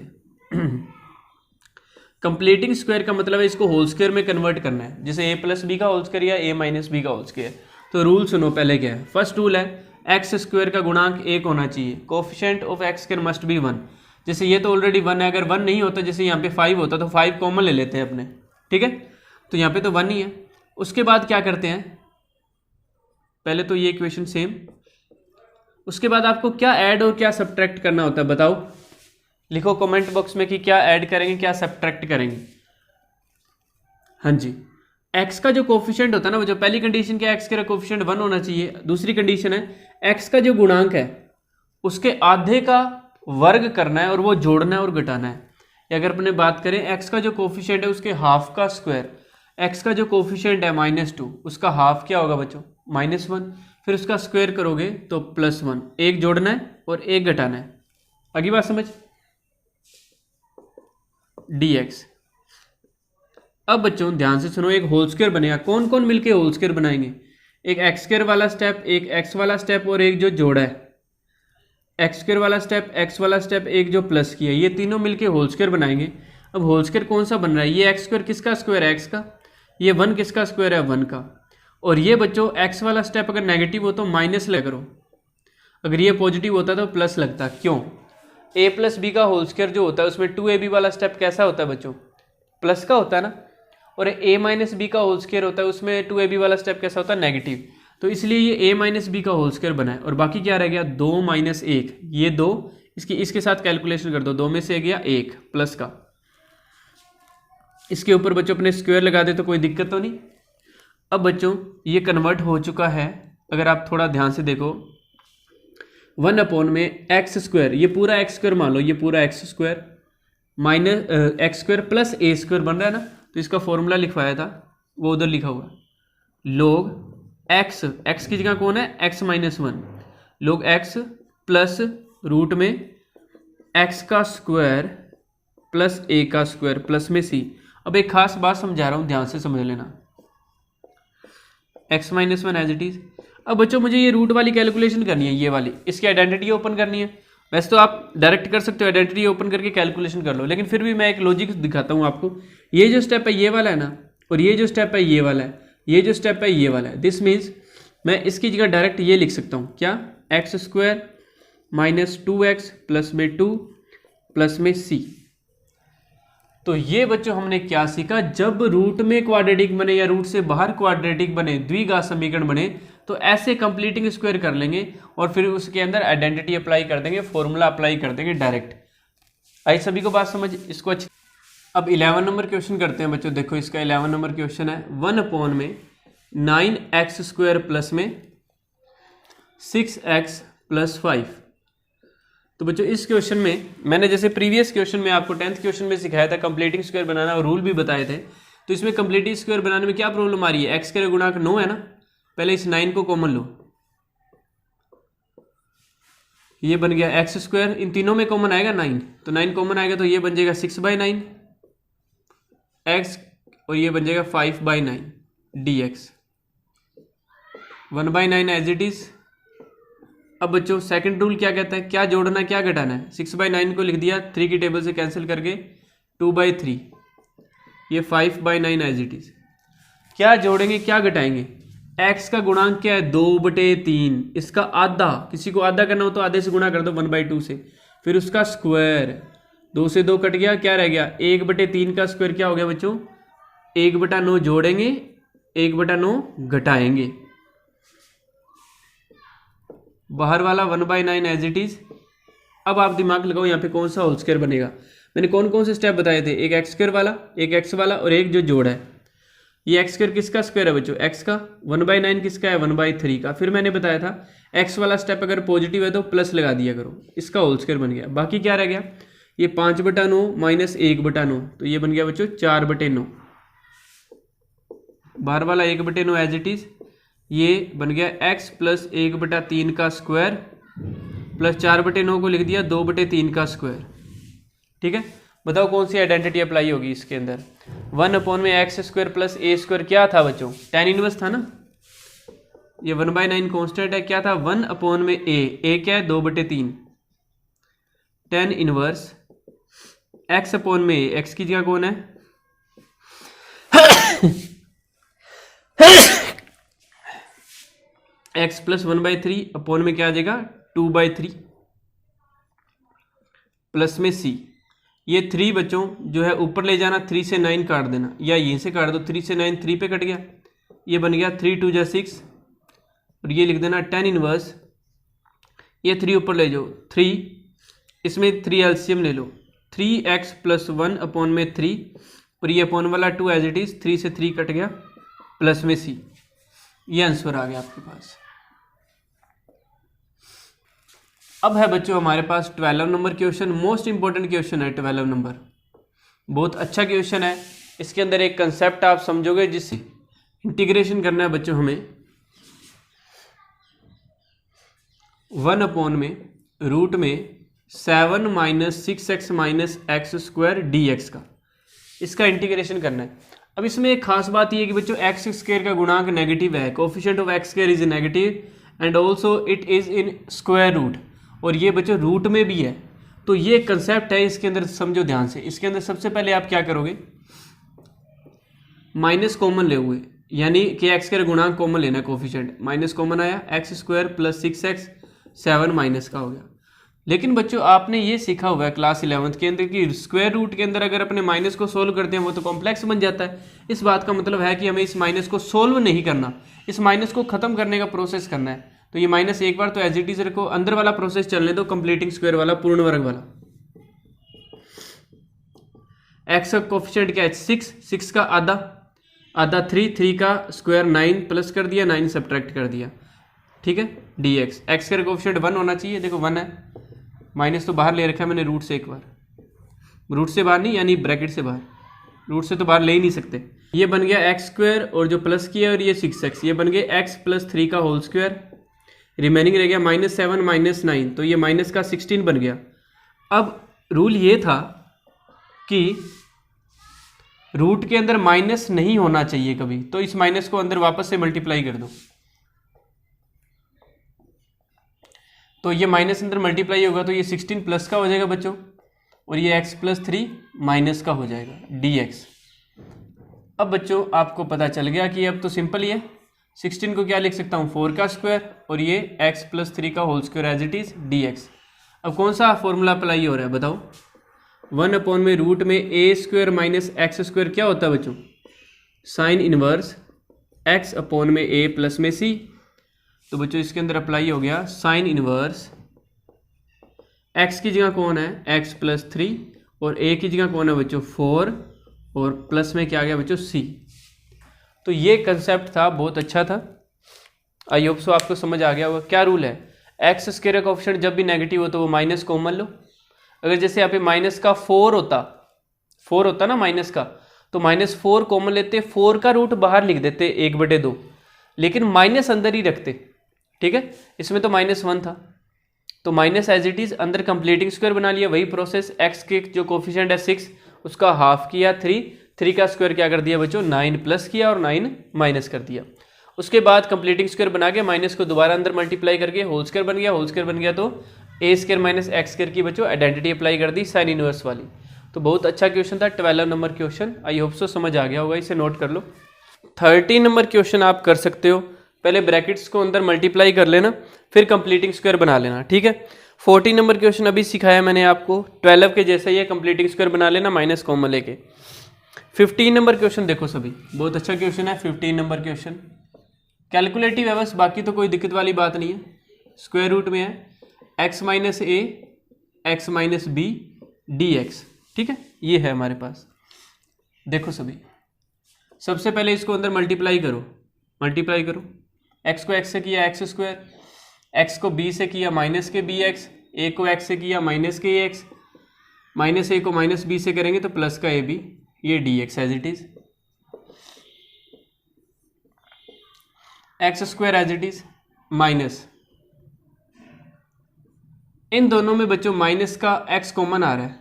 कंप्लीटिंग स्क्वायर का मतलब है इसको होल स्क्वायर में कन्वर्ट करना है, जैसे a प्लस बी का होल स्क्वायर या a माइनस बी का होल स्क्वायर। तो रूल सुनो पहले क्या है। फर्स्ट रूल है एक्स स्क्वायर का गुणांक 1 होना चाहिए, coefficient of x square must be 1। जैसे ये तो ऑलरेडी 1 है, अगर 1 नहीं होता, जैसे यहाँ पे 5 होता तो 5 कॉमन ले लेते हैं अपने, ठीक है। तो यहाँ पे तो 1 ही है। उसके बाद क्या करते हैं, पहले तो ये इक्वेशन सेम, उसके बाद आपको क्या ऐड और क्या सब्ट्रैक्ट करना होता है बताओ, लिखो कमेंट बॉक्स में कि क्या ऐड करेंगे क्या सब्ट्रैक्ट करेंगे। हाँ जी, x का जो कोफिशिएंट होता है ना, वो जो पहली कंडीशन क्या, x का कोफिशिएंट 1 होना चाहिए। दूसरी कंडीशन है x का जो गुणांक है उसके आधे का वर्ग करना है और वो जोड़ना है और घटाना है। या अगर अपने बात करें x का जो कोफिशिएंट है उसके हाफ का स्क्वायर, x का जो कोफिशिएंट है -2, उसका हाफ क्या होगा बच्चों, -1, फिर उसका स्क्वायर करोगे तो +1। एक जोड़ना है और एक घटाना है। अगली बात समझ, dx। अब बच्चों ध्यान से सुनो, एक होल स्क्वायर बनेगा। कौन कौन मिलके होल स्क्वायर बनाएंगे? एक एक्स स्क्वायर वाला स्टेप, एक एक्स वाला स्टेप और एक जो जोड़ा है। एक्स स्क्वायर वाला स्टेप, एक्स वाला स्टेप, एक जो प्लस किया, ये तीनों मिलके होल स्क्वायर बनाएंगे। अब होल स्क्वायर कौन सा बन रहा है? ये एक्स स्क्वायर किसका स्क्वायर है? एक्स का। ये 1 किसका स्क्वायर है? 1 का। और ये बच्चों एक्स वाला स्टेप अगर नेगेटिव हो तो माइनस लगा करो, अगर ये पॉजिटिव होता तो प्लस लगता। क्यों? a प्लस बी का होल स्क्वायर जो होता है उसमें 2ab वाला स्टेप कैसा होता है बच्चों? प्लस का होता है ना। और a माइनस बी का होल स्क्वायर होता है उसमें 2ab वाला स्टेप कैसा होता है? नेगेटिव। तो इसलिए ये a माइनस बी का होल स्क्वायर बना है। और बाकी क्या रह गया? 2 - 1, ये 2, इसके साथ कैलकुलेशन कर दो, 2 में से गया 1 प्लस का। इसके ऊपर बच्चों अपने स्क्वायर लगा दे तो कोई दिक्कत तो नहीं। अब बच्चों ये कन्वर्ट हो चुका है, अगर आप थोड़ा ध्यान से देखो, 1 में एक्स स्क्वायर, ये पूरा एक्स स्क्वायर मान लो, ये पूरा x square minus x square plus a square बन रहा है ना। तो इसका फॉर्मूला लिखवाया था वो उधर लिखा हुआ, लोग एक्स, एक्स की जगह कौन है? एक्स -1, लोग एक्स प्लस रूट में एक्स का स्क्वायर प्लस ए का स्क्वायर प्लस में सी। अब एक खास बात समझा रहा हूँ, ध्यान से समझ लेना। x -1 as it is. अब बच्चों मुझे ये रूट वाली कैलकुलेशन करनी है, ये वाली, इसकी आइडेंटिटी ओपन करनी है। वैसे तो आप डायरेक्ट कर सकते हो, आइडेंटिटी ओपन करके कैलकुलेशन कर लो, लेकिन फिर भी मैं एक लॉजिक दिखाता हूँ आपको। ये जो स्टेप है ये वाला है ना, और ये जो स्टेप है ये वाला है, ये जो स्टेप है ये वाला है। दिस मीन्स मैं इसकी जगह डायरेक्ट ये लिख सकता हूँ, क्या? एक्स स्क्वायर -2x प्लस में 2 प्लस में c। तो ये बच्चों हमने क्या सीखा, जब रूट में क्वाड्रेटिक बने या रूट से बाहर क्वाड्रेटिक बने, द्विघात समीकरण बने, तो ऐसे कंप्लीटिंग स्क्वायर कर लेंगे और फिर उसके अंदर आइडेंटिटी अप्लाई कर देंगे, फॉर्मूला अप्लाई कर देंगे डायरेक्ट। आई सभी को बात समझ? इसको अच्छी। अब 11 नंबर क्वेश्चन करते हैं बच्चों। देखो इसका 11 नंबर क्वेश्चन है, 1 में 9x स्क्वायर प्लस में 6x प्लस 5। तो बच्चों इस क्वेश्चन में मैंने जैसे प्रीवियस क्वेश्चन में आपको 10th क्वेश्चन में सिखाया था कंप्लीटिंग स्क्वायर बनाना और रूल भी बताए थे। तो इसमें कंप्लीटिंग स्क्वायर बनाने में क्या प्रॉब्लम आ रही है? एक्स का गुणांक 9 है ना, पहले इस 9 को कॉमन लो, ये बन गया एक्स स्क्वायर, इन तीनों में कॉमन आएगा 9, तो 9 कॉमन आएगा तो ये बन जाएगा 6/9 एक्स, और ये बन जाएगा 5/9 dx, 1/9 एज इट इज। अब बच्चों सेकंड रूल क्या कहता है, क्या जोड़ना क्या घटाना है? 6/9 को लिख दिया 3 की टेबल से कैंसिल करके 2/3, ये 5/9 एज इट इज। क्या जोड़ेंगे क्या घटाएंगे? x का गुणांक क्या है 2/3, इसका आधा, किसी को आधा करना हो तो आधे से गुणा कर दो 1/2 से, फिर उसका स्क्वायर, 2 से 2 कट गया, क्या रह गया 1/3 का स्क्वायर क्या हो गया बच्चों 1/9 जोड़ेंगे 1/9 घटाएंगे, बाहर वाला 1/9 एज इट इज। अब आप दिमाग लगाओ यहाँ पे कौन सा होल स्क्वायर बनेगा। मैंने कौन कौन से स्टेप बताए थे, एक एक्स स्क्वायर वाला, एक एक्स वाला और एक जो जोड़ है। ये एक्स स्क्वायर किसका स्क्वायर है बच्चों एक्स का, 1/9 किसका है 1/3 का। फिर मैंने बताया था एक्स वाला स्टेप अगर पॉजिटिव है तो प्लस लगा दिया करो, इसका होल स्क्वायर बन गया। बाकी क्या रह गया, ये 5/9 माइनस 1/9, तो ये बन गया बच्चों 4/9, बाहर वाला 1/9 एज इट इज। ये बन गया x प्लस 1/3 का स्क्वायर प्लस 4/9 को लिख दिया 2/3 का स्क्वायर। ठीक है, बताओ कौन सी आइडेंटिटी अप्लाई होगी इसके अंदर। 1 में x square plus a square क्या था बच्चों, tan इनवर्स था ना। ये 1/9 कॉन्स्टेंट है, क्या था 1 में ए क्या है 2/3, tan इनवर्स एक्स अपॉन में एक्स की जगह कौन है x प्लस 1/3 अपॉन में क्या आ जाएगा 2/3 प्लस में c। ये 3 बच्चों जो है ऊपर ले जाना, 3 से 9 काट देना, या यहीं से काट दो, 3 से 9 3 पे कट गया, ये बन गया 3 2 जा 6, और ये लिख देना tan इनवर्स, ये 3 ऊपर ले जाओ 3, इसमें 3 एलसीएम ले लो, 3x प्लस 1 अपॉन में 3, और ये अपॉन वाला 2 एज इट इज, 3 से 3 कट गया प्लस में c। ये आंसर आ गया आपके पास। अब है बच्चों हमारे पास 12 number question, most important question है 12 नंबर, बहुत अच्छा क्वेश्चन है। इसके अंदर एक कंसेप्ट आप समझोगे जिससे इंटीग्रेशन करना है बच्चों हमें 1 अपॉन में रूट में 7 minus 6x minus x square dx का, इसका इंटीग्रेशन करना है। अब इसमें एक खास बात यह है कि बच्चों एक्स स्क्वायर का गुणांक नेगेटिव है, coefficient of x square is negative and also it is in square root, और ये बच्चों रूट में भी है। तो ये कंसेप्ट है, इसके अंदर समझो ध्यान से। इसके अंदर सबसे पहले आप क्या करोगे, माइनस कॉमन ले हुए, यानी कि एक्स का गुणांक कॉमन लेना है, कोफिशिएंट माइनस कॉमन आया, x square plus 6x 7 minus का हो गया। लेकिन बच्चों आपने ये सीखा हुआ है क्लास 11th के अंदर कि स्क्वायर रूट के अंदर अगर अपने माइनस को सोल्व करते हैं वो तो कॉम्प्लेक्स बन जाता है। इस बात का मतलब है कि हमें इस माइनस को सोल्व नहीं करना, इस माइनस को खत्म करने का प्रोसेस करना है। तो ये माइनस एक बार तो एज इट इज रखो, अंदर वाला प्रोसेस चलने दो, कंप्लीटिंग स्क्वायर वाला, पूर्ण वर्ग वाला। एक्स का कोफिशिएंट क्या है 6 का आधा 3 का स्क्वायर 9 प्लस कर दिया, 9 सब्ट्रैक्ट कर दिया, ठीक है dx। एक्स का कोफिशिएंट 1 होना चाहिए, देखो 1 है, माइनस तो बाहर ले रखा है मैंने रूट से, एक बार रूट से बाहर नहीं यानी ब्रैकेट से बाहर, रूट से तो बाहर ले ही नहीं सकते। ये बन गया एक्स स्क्वायर और जो प्लस किया और ये 6x, ये बन गया x प्लस 3 का होल स्क्वायर, रिमेनिंग रह गया -7 माइनस 9, तो ये माइनस का 16 बन गया। अब रूल ये था कि रूट के अंदर माइनस नहीं होना चाहिए कभी, तो इस माइनस को अंदर वापस से मल्टीप्लाई कर दो, तो ये माइनस अंदर मल्टीप्लाई होगा तो ये 16 प्लस का हो जाएगा बच्चों, और ये x प्लस 3 माइनस का हो जाएगा dx। अब बच्चों आपको पता चल गया कि अब तो सिंपल ही है, 16 को क्या लिख सकता हूँ 4 का स्क्वायर और ये x प्लस 3 का whole square as it is dx। अब कौन सा फॉर्मूला अप्लाई हो रहा है बताओ, 1 अपॉन में रूट में a square minus x square क्या होता है बच्चों, साइन इनवर्स x अपॉन में a प्लस में c। तो बच्चों इसके अंदर अप्लाई हो गया साइन इनवर्स, x की जगह कौन है x प्लस 3 और a की जगह कौन है बच्चों 4 और प्लस में क्या आ गया बच्चों c। तो ये कंसेप्ट था, बहुत अच्छा था, आई होप सो आपको समझ आ गया होगा। क्या रूल है, एक्स स्क्वायर का कोफिशिएंट जब भी नेगेटिव हो तो वो माइनस कॉमन लो। अगर जैसे यहाँ पे माइनस का 4 होता ना माइनस का, तो -4 कॉमन लेते, 4 का रूट बाहर लिख देते 1/2, लेकिन माइनस अंदर ही रखते, ठीक है। इसमें तो -1 था तो माइनस एज इट इज अंदर कंप्लीटिंग स्क्वायर बना लिया, वही प्रोसेस। एक्स के जो कोफिशिएंट है 6 उसका हाफ किया, 3 का स्क्वायर क्या कर दिया बच्चों 9 प्लस किया और 9 माइनस कर दिया। उसके बाद कंप्लीटिंग स्क्वायर बना के माइनस को दोबारा अंदर मल्टीप्लाई करके होल स्क्वायर बन गया, होल स्क्वायर बन गया तो a square minus x square की बच्चों आइडेंटिटी अप्लाई कर दी साइन इनवर्स वाली। तो बहुत अच्छा क्वेश्चन था, 12 number question. I hope so समझ आ गया होगा, इसे नोट कर लो। 30 नंबर क्वेश्चन आप कर सकते हो, पहले ब्रैकेट्स को अंदर मल्टीप्लाई कर लेना, फिर कंप्लीटिंग स्क्वायर बना लेना, ठीक है। 14 नंबर क्वेश्चन अभी सिखाया मैंने आपको, 12 के जैसा ही है, कंप्लीटिंग स्क्वायर बना लेना माइनस कॉमन लेके। 15 नंबर क्वेश्चन देखो सभी, बहुत अच्छा क्वेश्चन है 15 नंबर क्वेश्चन। कैलकुलेटिव है बस, बाकी तो कोई दिक्कत वाली बात नहीं है। स्क्वायर रूट में है x minus a x minus b d x, ठीक है, ये है हमारे पास। देखो सभी, सबसे पहले इसको अंदर मल्टीप्लाई करो, मल्टीप्लाई करो। x को x से किया एक्स स्क्वायर, x को b से किया माइनस के बी एक्स, ए को x से किया माइनस के ए एक्स, माइनस ए को माइनस बी से करेंगे तो प्लस का ए बी, ये d x as it is, x square as it is minus, इन दोनों में बच्चों माइनस का x कॉमन आ रहा है,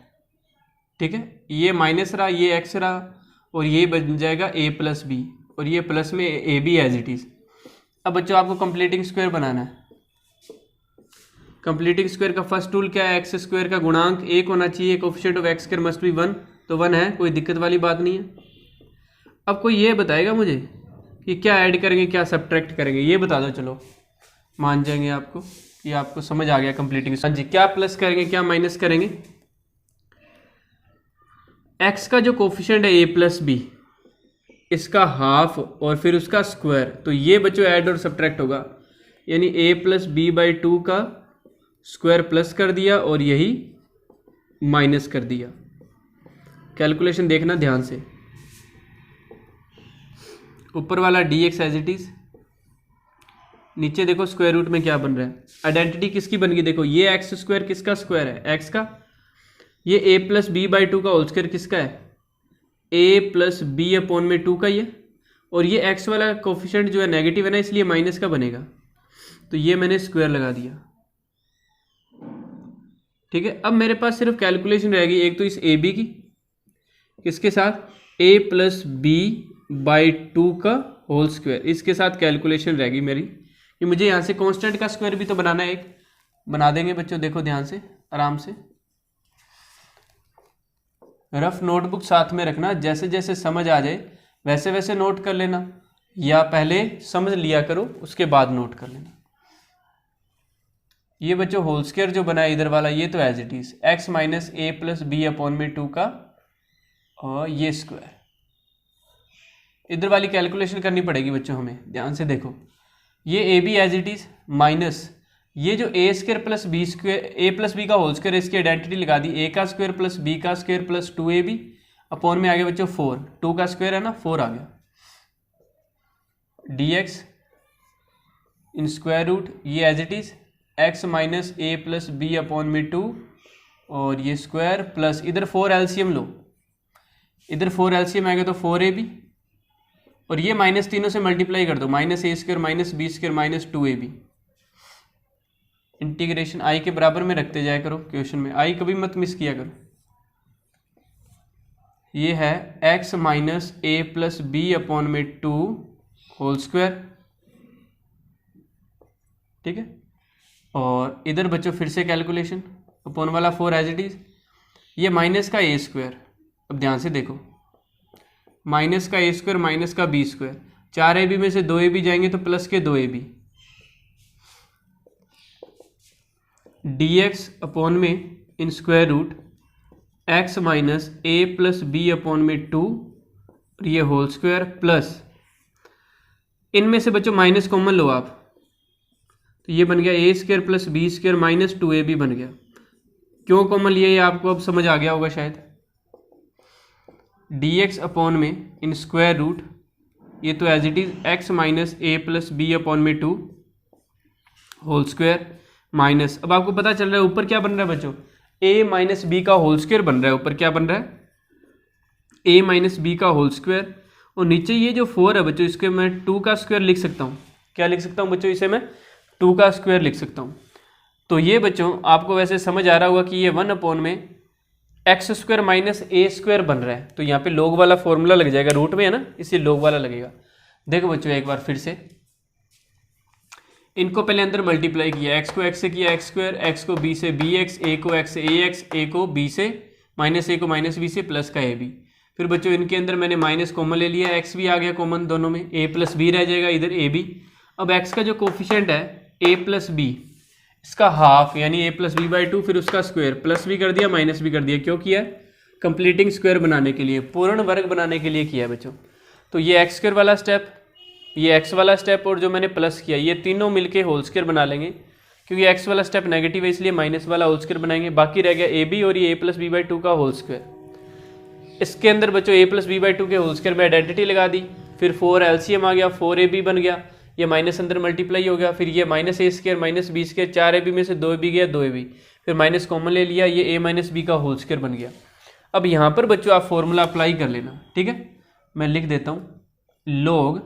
ठीक है, ये माइनस रहा, ये x रहा, और ये बन जाएगा a प्लस बी, और ये प्लस में a b as it is. अब बच्चों आपको कंप्लीटिंग स्क्वायर बनाना है। कंप्लीटिंग स्क्वायर का फर्स्ट रूल क्या है, एक्स स्क्वायर का गुणांक 1 होना चाहिए, coefficient of x square must be 1, तो 1 है, कोई दिक्कत वाली बात नहीं है। अब कोई ये बताएगा मुझे कि क्या ऐड करेंगे क्या सब्ट्रैक्ट करेंगे, ये बता दो, चलो मान जाएंगे आपको कि आपको समझ आ गया कंप्लीटिंग। हाँ जी, क्या प्लस करेंगे क्या माइनस करेंगे। एक्स का जो कोफिशिएंट है ए प्लस बी, इसका हाफ और फिर उसका स्क्वायर, तो ये बच्चों ऐड और सब्ट्रैक्ट होगा, यानी ए प्लस बी बाई 2 का स्क्वायर प्लस कर दिया और यही माइनस कर दिया। कैलकुलेशन देखना ध्यान से, ऊपर वाला d x as it is, नीचे देखो स्क्वायर रूट में क्या बन रहा है। आइडेंटिटी किसकी बन गई, देखो ये एक्स स्क्वायर किसका स्क्वायर है, एक्स का, ये ए प्लस बी बाई 2 का होल स्क्वायर किसका है, ए प्लस बी अपॉन में 2 का ये, और ये एक्स वाला कोफिशिएंट जो है नेगेटिव है ना, इसलिए माइनस का बनेगा, तो ये मैंने स्क्वायर लगा दिया, ठीक है। अब मेरे पास सिर्फ कैलकुलेशन रहेगी, एक तो इस ए बी की, किसके साथ, ए प्लस बी बाई 2 का होल स्क्वायर, इसके साथ कैलकुलेशन रहेगी मेरी, कि मुझे यहाँ से कांस्टेंट का स्क्वायर भी तो बनाना है, एक बना देंगे बच्चों, देखो ध्यान से आराम से, रफ नोटबुक साथ में रखना, जैसे जैसे समझ आ जाए वैसे वैसे नोट कर लेना, या पहले समझ लिया करो उसके बाद नोट कर लेना। ये बच्चों होल स्क्वायर जो बना है इधर वाला, ये तो as it is x minus a plus b upon में 2 का, और ये स्क्वायर, इधर वाली कैलकुलेशन करनी पड़ेगी बच्चों हमें, ध्यान से देखो, ये a b as it is minus ये जो a square plus b square, a plus b का होल स्क्वायर, इसकी आइडेंटिटी लगा दी, ए का स्क्वायर प्लस बी का स्क्वायर प्लस 2ab अपॉन में आ गया बच्चों 4, 2 का स्क्वायर है ना 4 आ गया, dx इन स्क्वायर रूट, ये as it is x minus a plus b upon में 2, और ये स्क्वायर प्लस इधर 4 एलसीएम लो, इधर 4 एलसीएम आएगा तो 4ab, और ये माइनस तीनों से मल्टीप्लाई कर दो, minus a square minus b square minus 2ab, integration I के बराबर में रखते जाया करो, क्वेश्चन में आई कभी मत मिस किया करो। ये है x minus a plus b upon में 2 होल स्क्वायर, ठीक है, और इधर बच्चों फिर से कैलकुलेशन, अपॉन वाला 4 एज इट इज, ये माइनस का ए स्क्वायर, अब ध्यान से देखो, माइनस का ए स्क्वायर माइनस का बी स्क्वायर, 4ab में से 2ab जाएंगे तो प्लस के 2ab, dx अपॉन में in square root x minus a plus b upon में 2, और ये होल स्क्वायर प्लस, इनमें से बच्चों माइनस कॉमन लो आप, तो ये बन गया a square plus b square minus 2ab बन गया। क्यों कॉमन लिया ये आपको अब समझ आ गया होगा शायद। dx अपॉन में इन स्क्वायर रूट, ये तो as it is x minus a plus b upon में 2 होल स्क्वायर माइनस, अब आपको पता चल रहा है ऊपर क्या बन रहा है बच्चों, a माइनस बी का होल स्क्वायर बन रहा है, ऊपर क्या बन रहा है, a माइनस बी का होल स्क्वायर, और नीचे ये जो 4 है बच्चों, इसके मैं 2 का स्क्वायर लिख सकता हूँ, क्या लिख सकता हूँ बच्चों, इसे मैं 2 का स्क्वायर लिख सकता हूँ। तो ये बच्चों आपको वैसे समझ आ रहा होगा कि ये 1 अपॉन में x square minus a square बन रहा है, तो यहाँ पे लोग वाला फॉर्मूला लग जाएगा, रूट में है ना इसलिए लोग वाला लगेगा। देखो बच्चों एक बार फिर से, इनको पहले अंदर मल्टीप्लाई किया, एक्स को एक्स से किया एक्स स्क्वायर, एक्स को बी से बी एक्स, ए को एक्स से ए एक्स, ए को बी से माइनस ए को माइनस बी से प्लस का ए बी। फिर बच्चों इनके अंदर मैंने माइनस कॉमन ले लिया, एक्स भी आ गया कॉमन दोनों में, ए प्लस बी रह जाएगा इधर ए बी। अब एक्स का जो कोफिशिएंट है ए प्लस बी, इसका हाफ यानी ए प्लस बी बाई 2, फिर उसका स्क्वायर, प्लस भी कर दिया माइनस भी कर दिया। क्यों किया? कंप्लीटिंग स्क्वायर बनाने के लिए, पूर्ण वर्ग बनाने के लिए किया है बच्चों। तो ये एक्स स्क्वायर वाला स्टेप, ये एक्स वाला स्टेप और जो मैंने प्लस किया, ये तीनों मिलके होल स्क्वायर बना लेंगे। क्योंकि एक्स वाला स्टेप नेगेटिव है इसलिए माइनस वाला होल स्क्वायर बनाएंगे। बाकी रह गया ए बी और ये ए प्लस बी बाई 2 का होल स्क्वायर। इसके अंदर बच्चों ए प्लस बी बाई 2 के होल स्क्वायर में आइडेंटिटी लगा दी, फिर 4 एलसीएम आ गया, 4ab बन गया, ये माइनस अंदर मल्टीप्लाई हो गया, फिर ये minus a square minus b square, 4ab में से 2ab गया 2ab, फिर माइनस कॉमन ले लिया, ये a माइनस बी का होल स्क्वायर बन गया। अब यहाँ पर बच्चों आप फॉर्मूला अप्लाई कर लेना, ठीक है। मैं लिख देता हूँ, log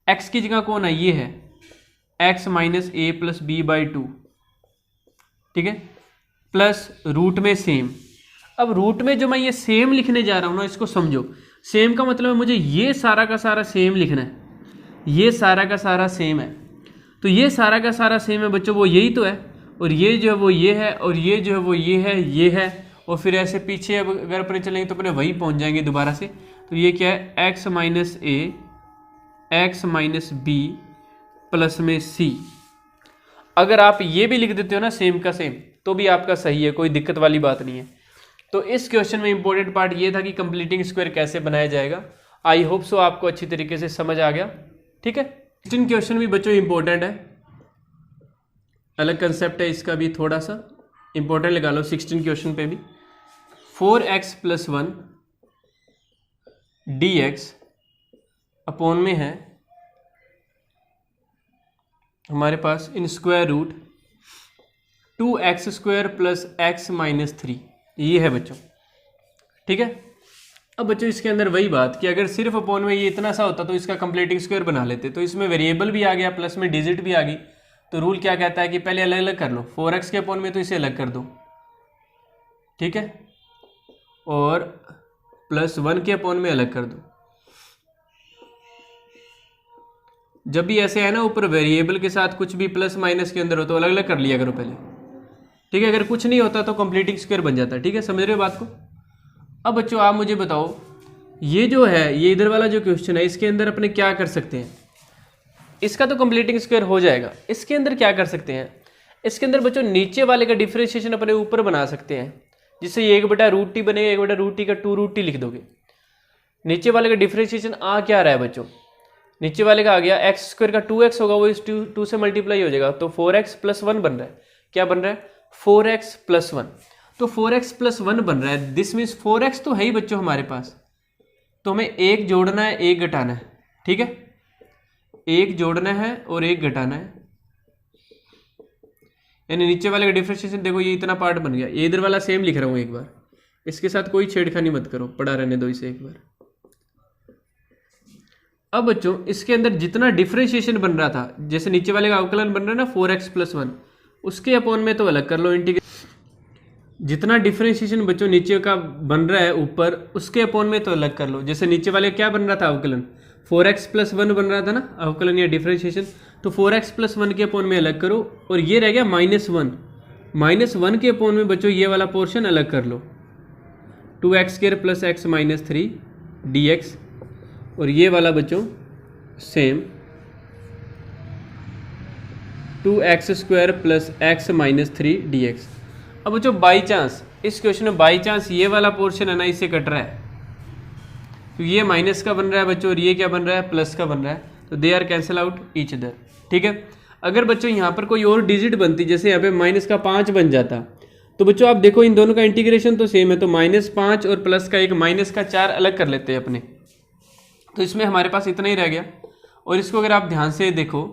x की जगह कौन है, ये है x minus a plus b by 2, ठीक है, प्लस रूट में सेम। अब रूट में जो मैं ये सेम लिखने जा रहा हूँ ना, इसको समझो। सेम का मतलब है मुझे ये सारा का सारा सेम लिखना है, ये सारा का सारा सेम है। तो ये सारा का सारा सेम है बच्चों, वो यही तो है, और ये जो है वो ये है, और ये जो है वो ये है, ये है, और फिर ऐसे पीछे अब अगर अपने चलेंगे तो अपने वही पहुंच जाएंगे दोबारा से। तो ये क्या है, x minus a x minus B plus में सी। अगर आप ये भी लिख देते हो ना सेम का सेम, तो भी आपका सही है, कोई दिक्कत वाली बात नहीं है। तो इस क्वेश्चन में इंपॉर्टेंट पार्ट ये था कि कंप्लीटिंग स्क्वायर कैसे बनाया जाएगा। आई होप सो आपको अच्छी तरीके से समझ आ गया, ठीक है। 16 क्वेश्चन भी बच्चों इंपॉर्टेंट है, अलग कंसेप्ट है इसका भी, थोड़ा सा इंपॉर्टेंट लगा लो 16 क्वेश्चन पे भी। 4x प्लस 1 dx अपॉन में है हमारे पास इन स्क्वायर रूट 2x स्क्वायर प्लस x माइनस 3, ये है बच्चों, ठीक है। अब बच्चों इसके अंदर वही बात कि अगर सिर्फ अपॉन में ये इतना सा होता तो इसका कंप्लीटिंग स्क्वायर बना लेते। तो इसमें वेरिएबल भी आ गया, प्लस में डिजिट भी आ गई। तो रूल क्या कहता है कि पहले अलग अलग कर लो, 4x के अपॉन में तो इसे अलग कर दो, ठीक है, और प्लस 1 के अपॉन में अलग कर दो। जब भी ऐसे है ना ऊपर वेरिएबल के साथ कुछ भी प्लस माइनस के अंदर हो तो अलग अलग कर लिया करो पहले, ठीक है। अगर कुछ नहीं होता तो कंप्लीटिंग स्क्वायर बन जाता है, ठीक है, समझ रहे हो बात को। अब बच्चों आप मुझे बताओ, ये जो है ये इधर वाला जो क्वेश्चन है इसके अंदर अपने क्या कर सकते हैं। इसका तो कंप्लीटिंग स्क्वायर हो जाएगा, इसके अंदर क्या कर सकते हैं, इसके अंदर बच्चों नीचे वाले का डिफरेंशिएशन अपने ऊपर बना सकते हैं, जिससे ये 1/√t बनेगा, 1/√t का 2√t लिख दोगे। नीचे वाले का डिफरेंशिएशन आ क्या रहा है बच्चों, नीचे वाले का आ गया एक्स स्क्वायर का 2x होगा, वो इस 2 से मल्टीप्लाई हो जाएगा, तो 4x प्लस 1 बन रहा है। क्या बन रहा है, 4x प्लस 1। तो 4x प्लस 1 बन रहा है, दिस मीन्स 4x तो है ही बच्चों हमारे पास, तो हमें एक जोड़ना है एक घटाना है, ठीक है, एक जोड़ना है और एक घटाना है। यानी नीचे वाले का डिफरेंशिएशन देखो, ये इतना पार्ट बन गया। ये इधर वाला सेम लिख रहा हूँ एक बार, इसके साथ कोई छेड़खानी मत करो, पढ़ा रहने दो इसे एक बार। अब बच्चों इसके अंदर जितना डिफरेंशिएशन बन रहा था, जैसे नीचे वाले का अवकलन बन रहा है ना 4x प्लस 1, उसके अपॉन में तो अलग कर लो इंटीग्रेशन। जितना डिफरेंशिएशन बच्चों नीचे का बन रहा है ऊपर, उसके अपॉन में तो अलग कर लो। जैसे नीचे वाले क्या बन रहा था अवकलन, 4x प्लस 1 बन रहा था ना अवकलन या डिफरेंशिएशन, तो 4x प्लस 1 के अपॉन में अलग करो, और ये रह गया -1। -1 के अपॉन में बच्चों ये वाला पोर्शन अलग कर लो, 2x स्क्वायर प्लस x माइनस 3 dx, और ये वाला बच्चों सेम 2x स्क्वायर प्लस x माइनस 3 dx। अब बच्चों बाई चांस इस क्वेश्चन में बाई चांस ये वाला पोर्शन है ना इससे कट रहा है, तो ये माइनस का बन रहा है बच्चों और ये क्या बन रहा है, प्लस का बन रहा है, तो they are cancel out each other, ठीक है। अगर बच्चों यहाँ पर कोई और डिजिट बनती, जैसे यहाँ पे माइनस का 5 बन जाता, तो बच्चों आप देखो इन दोनों का इंटीग्रेशन तो सेम है, तो -5 और प्लस का 1 माइनस का 4 अलग कर लेते हैं अपने, तो इसमें हमारे पास इतना ही रह गया। और इसको अगर आप ध्यान से देखो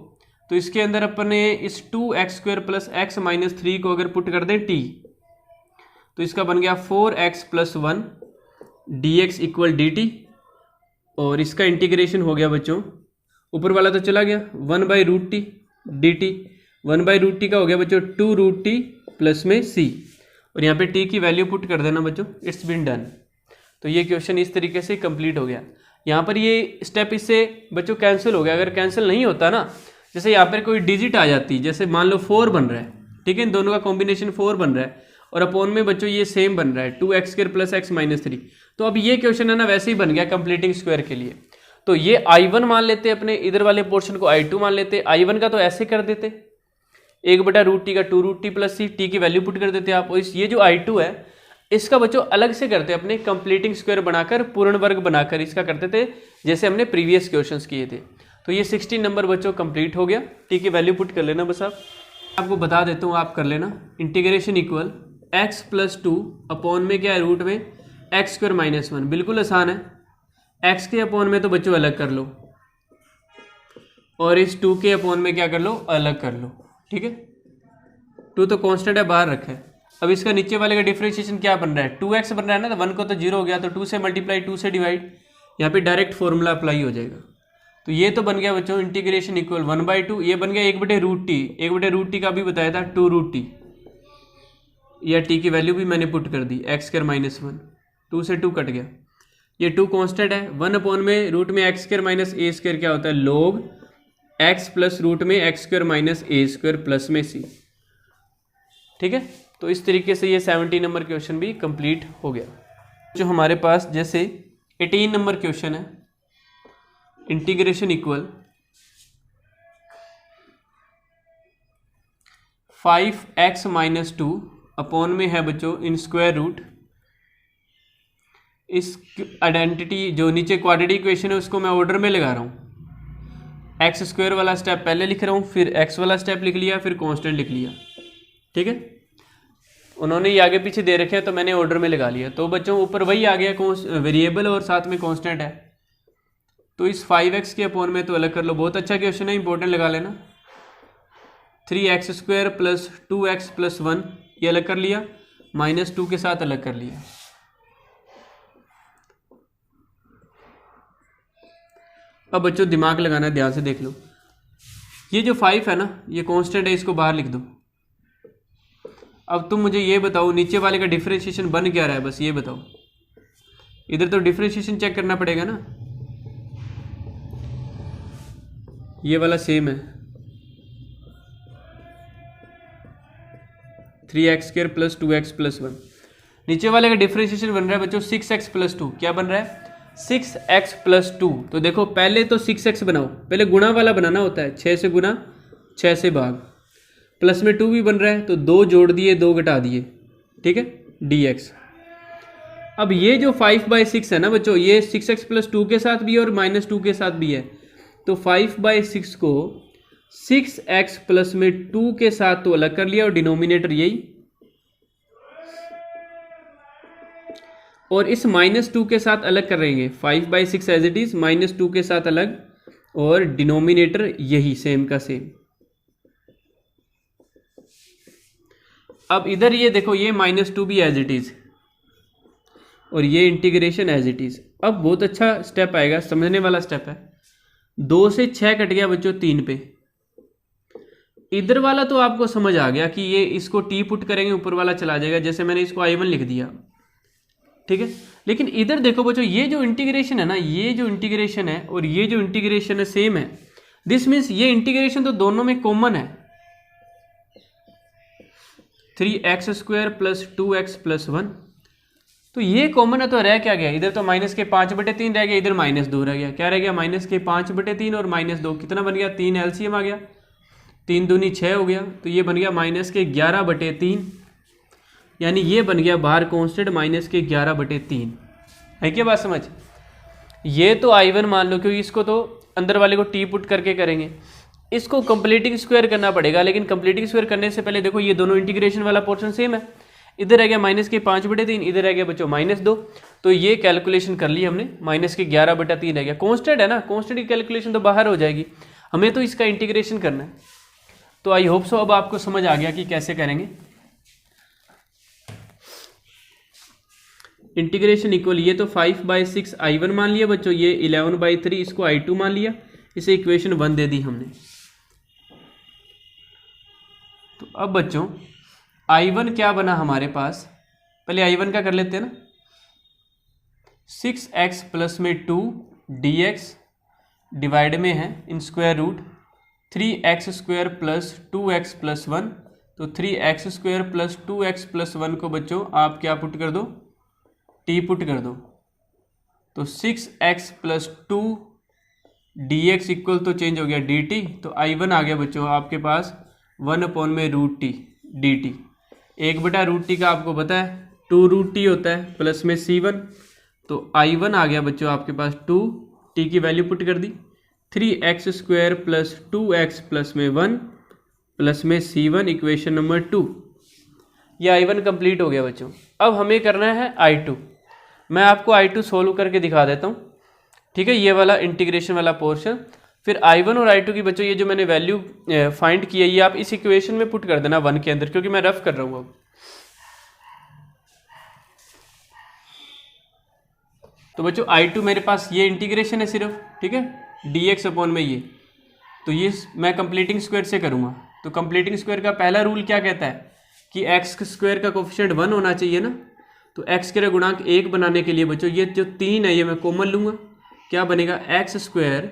तो इसके अंदर अपने इस 2x स्क्वायर प्लस x माइनस 3 को अगर पुट कर दें t, तो इसका बन गया 4x plus 1 dx equal dt, और इसका इंटीग्रेशन हो गया बच्चों, ऊपर वाला तो चला गया 1/√t dt, 1/√t का हो गया बच्चों 2√t प्लस में c, और यहाँ पे t की वैल्यू पुट कर देना बच्चों, इट्स बीन डन। तो ये क्वेश्चन इस तरीके से कंप्लीट हो गया। यहाँ पर ये स्टेप इससे बच्चों कैंसिल हो गया। अगर कैंसिल नहीं होता ना, जैसे यहाँ पर कोई डिजिट आ जाती, जैसे मान लो 4 बन रहा है, ठीक है, इन दोनों का कॉम्बिनेशन 4 बन रहा है, और अपॉन में बच्चों ये सेम बन रहा है 2x स्क्वायर प्लस x माइनस 3। तो अब ये क्वेश्चन है ना वैसे ही बन गया कंप्लीटिंग स्क्वायर के लिए। तो ये I1 मान लेते अपने, इधर वाले पोर्शन को I2 मान लेते। I1 का तो ऐसे कर देते 1/√t का 2√t प्लस c, t की वैल्यू पुट कर देते आप। और ये जो I2 है इसका बच्चों अलग से करते अपने कंप्लीटिंग स्क्वायर बनाकर, पूर्ण वर्ग बनाकर इसका करते थे जैसे हमने प्रीवियस क्वेश्चंस किए थे। तो ये 16 नंबर बच्चों कंप्लीट हो गया। t की वैल्यू पुट कर लेना बस आप। आपको बता देता हूँ, आप कर लेना। Integration equal x plus 2 upon में क्या है रूट में x स्क्वायर माइनस 1। बिल्कुल आसान है। x के अपॉन में तो बच्चों अलग कर लो और इस 2 के अपॉन में क्या कर लो, अलग कर लो। ठीक है, 2 तो कांस्टेंट है, बाहर रखा है। अब इसका नीचे वाले का डिफरेंशिएशन क्या बन रहा है, 2x बन रहा है ना, तो 1 को तो 0 हो गया, तो 2 से मल्टीप्लाई 2 से डिवाइड, यहाँ पे डायरेक्ट फॉर्मूला अप्लाई हो जाएगा। तो ये तो बन गया बच्चों इंटीग्रेशन इक्वल 1/2, ये बन गया 1/√t। 1/√t का भी बताया था 2√t, या t की वैल्यू भी मैंने पुट कर दी x स्क्वायर माइनस 1, 2 से 2 कट गया, ये 2 कांस्टेंट है। 1 अपॉन में रूट में x square minus a square क्या होता है, log x प्लस रूट में x square minus a square plus में c। ठीक है, तो इस तरीके से ये 70 नंबर क्वेश्चन भी कंप्लीट हो गया। जो हमारे पास जैसे 18 नंबर क्वेश्चन है, integration equal 5x minus 2 upon में है बच्चों इन स्क्वायर रूट। इस आइडेंटिटी जो नीचे क्वाड्रेटिक इक्वेशन है उसको मैं ऑर्डर में लगा रहा हूँ। एक्स स्क्वायर वाला स्टेप पहले लिख रहा हूँ, फिर एक्स वाला स्टेप लिख लिया, फिर कांस्टेंट लिख लिया। ठीक है, उन्होंने ये आगे पीछे दे रखे हैं तो मैंने ऑर्डर में लगा लिया। तो बच्चों ऊपर वही आ गया वेरिएबल और साथ में कांस्टेंट है, तो इस 5x के अपॉन में तो अलग कर लो। बहुत अच्छा क्वेश्चन है, इंपॉर्टेंट लगा लेना। 3x square plus 2x plus 1 ये अलग कर लिया, माइनस 2 के साथ अलग कर लिया। अब बच्चों दिमाग लगाना, ध्यान से देख लो। ये जो 5 है ना, ये कांस्टेंट है, इसको बाहर लिख दो। अब तुम मुझे ये बताओ नीचे वाले का डिफरेंशिएशन बन क्या रहा है, बस ये बताओ। इधर तो डिफरेंशिएशन चेक करना पड़ेगा ना, ये वाला सेम है 3x square plus 2x plus 1। नीचे वाले का डिफरेंशिएशन बन रहा है बच्चों 6x प्लस 2। क्या बन रहा है, 6x प्लस 2। तो देखो पहले तो 6x बनाओ, पहले गुणा वाला बनाना होता है, 6 से गुना 6 से भाग, प्लस में 2 भी बन रहा है तो 2 जोड़ दिए 2 घटा दिए। ठीक है, dx। अब ये जो 5/6 है ना बच्चों, ये 6x प्लस 2 के साथ भी है और माइनस 2 के साथ भी है। तो 5/6 को 6x प्लस में 2 के साथ तो अलग कर लिया और डिनोमिनेटर यही, और इस -2 के साथ अलग कर रहेंगे। 5/6 एज इट इज, -2 के साथ अलग और डिनोमिनेटर यही सेम का सेम। अब इधर ये देखो, ये -2 भी एज इट इज और ये इंटीग्रेशन एज इट इज। अब बहुत अच्छा स्टेप आएगा, समझने वाला स्टेप है। 2 से 6 कट गया बच्चों 3 पे। इधर वाला तो आपको समझ आ गया कि ये इसको t पुट करेंगे ऊपर वाला चला जाएगा, जैसे मैंने इसको I1 लिख दिया। ठीक है, लेकिन इधर देखो बच्चों, ये जो इंटीग्रेशन है ना, ये जो इंटीग्रेशन है और ये जो इंटीग्रेशन है सेम है। दिस मीन्स ये इंटीग्रेशन तो दोनों में कॉमन है। 3x square plus 2x plus 1, तो ये कॉमन है, तो रह क्या गया, इधर तो माइनस के 5/3 रह गया, इधर -2 रह गया। क्या रह गया, माइनस के 5/3 और -2 कितना बन गया, 3 एलसीएम आ गया, 3 दूनी 6 हो गया, तो ये बन गया माइनस के 11/3, यानी ये बन गया बाहर कांस्टेंट माइनस के 11/3। है क्या बात समझ। ये तो I1 मान लो, क्योंकि इसको तो अंदर वाले को t पुट करके करेंगे, इसको कंप्लीटिंग स्क्वायर करना पड़ेगा। लेकिन कंप्लीटिंग स्क्वायर करने से पहले देखो ये दोनों इंटीग्रेशन वाला पोर्शन सेम है। इधर रह गया माइनस के 5/3, इधर रह गया बच्चों -2, तो ये कैलकुलेशन कर ली हमने, माइनस के 11/3 रह गया। कांस्टेंट है ना, कांस्टेंट की कैलकुलेशन तो बाहर हो जाएगी, हमें तो इसका इंटीग्रेशन करना है। तो आई होप सो अब आपको समझ आ गया कि कैसे करेंगे। इंटीग्रेशन इक्वल, ये तो 5/6 I1 मान लिया बच्चों, ये 11/3 इसको I2 मान लिया, इसे इक्वेशन 1 दे दी हमने। तो अब बच्चों I1 क्या बना हमारे पास, पहले I1 का कर लेते हैं ना। 6x प्लस में 2 dx डिवाइड में है in square root 3x square plus 2x plus 1 तो 3x² प्लस 2x प्लस 1 को बच्चों आप क्या पुट कर दो, t पुट कर दो। तो 6x प्लस 2 dx इक्वल तो चेंज हो गया dt, तो I1 आ गया बच्चों आपके पास 1/√t dt। 1/√t का आपको पता है 2√t होता है, प्लस में c1, तो I1 आ गया बच्चों आपके पास 2, t की वैल्यू पुट कर दी, 3x² प्लस 2x प्लस में 1 प्लस में c1 इक्वेशन नंबर 2। ये I1 कंप्लीट हो गया बच्चों। अब हमें करना है I2। मैं आपको I2 सोल्व करके दिखा देता हूँ, ठीक है, ये वाला इंटीग्रेशन वाला पोर्शन। फिर I1 और I2 की बच्चों ये जो मैंने वैल्यू फाइंड की है ये आप इस इक्वेशन में पुट कर देना 1 के अंदर, क्योंकि मैं रफ कर रहा हूँ अब। तो बच्चों I2 मेरे पास ये इंटीग्रेशन है सिर्फ, ठीक है, dx अपॉन में ये, तो ये मैं कंप्लीटिंग स्क्वायर से करूँगा। तो कंप्लीटिंग स्क्वायर का पहला रूल क्या कहता है कि x² का कोफिशिएंट 1 होना चाहिए ना। तो x के गुणांक 1 बनाने के लिए बच्चों ये जो 3 है ये मैं कॉमन लूँगा, क्या बनेगा x²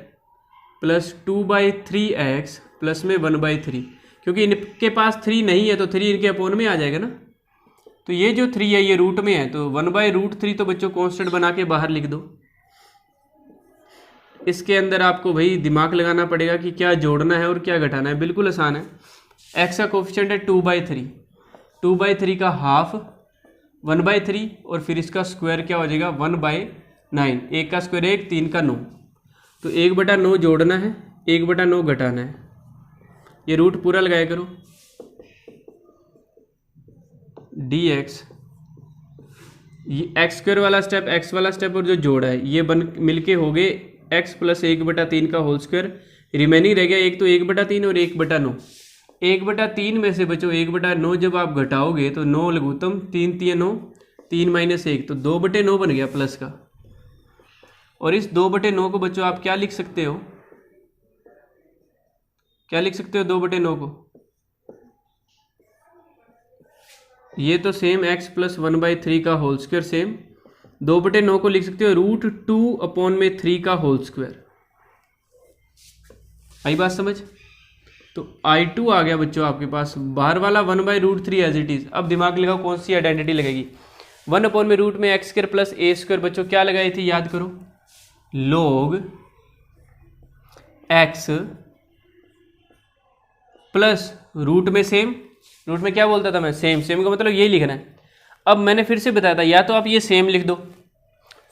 प्लस 2/3x प्लस में 1/3, क्योंकि इनके पास 3 नहीं है तो 3 इनके अपॉन में आ जाएगा ना। तो ये जो 3 है ये रूट में है, तो 1/√3 तो बच्चों कांस्टेंट बना के बाहर लिख दो। इसके अंदर आपको भाई दिमाग लगाना पड़ेगा कि क्या जोड़ना है और क्या घटाना है, बिल्कुल आसान है। x का कोफिशिएंट है 2/3, 2/3 का हाफ 1/3 और फिर इसका स्क्वायर क्या हो जाएगा 1/9, 1 का स्क्वायर 1, 3 का 9, तो 1/9 जोड़ना है, 1/9 घटाना है। ये रूट पूरा लगाया करो, dx, ये x² वाला स्टेप, x वाला स्टेप और जो जोड़ा है ये बन मिलके हो गए x प्लस 1/3 का होल स्क्वायर। रिमेनिंग रह गया एक, तो 1/3 और 1/9। 1/3 में से बच्चों 1/9 जब आप घटाओगे तो 9 लघुत्तम, 3 3 9, 3 - 1, तो 2/9 बन गया प्लस का। और इस 2/9 को बच्चों आप क्या लिख सकते हो, क्या लिख सकते हो 2/9 को, ये तो सेम x प्लस 1/3 का होल स्क्वायर, सेम 2/9 को लिख सकते हो √2/3 का होल स्क्वायर। आई बात समझ। तो I2 आ गया बच्चों आपके पास, बाहर वाला 1/√3 एज इट इज। अब दिमाग लगाओ कौन सी आइडेंटिटी लगेगी, 1/√में x² प्लस a² बच्चों क्या लगाई थी याद करो, log x प्लस रूट में सेम, रूट में क्या बोलता था मैं, सेम, सेम का मतलब यही लिखना है। अब मैंने फिर से बताया था या तो आप ये सेम लिख दो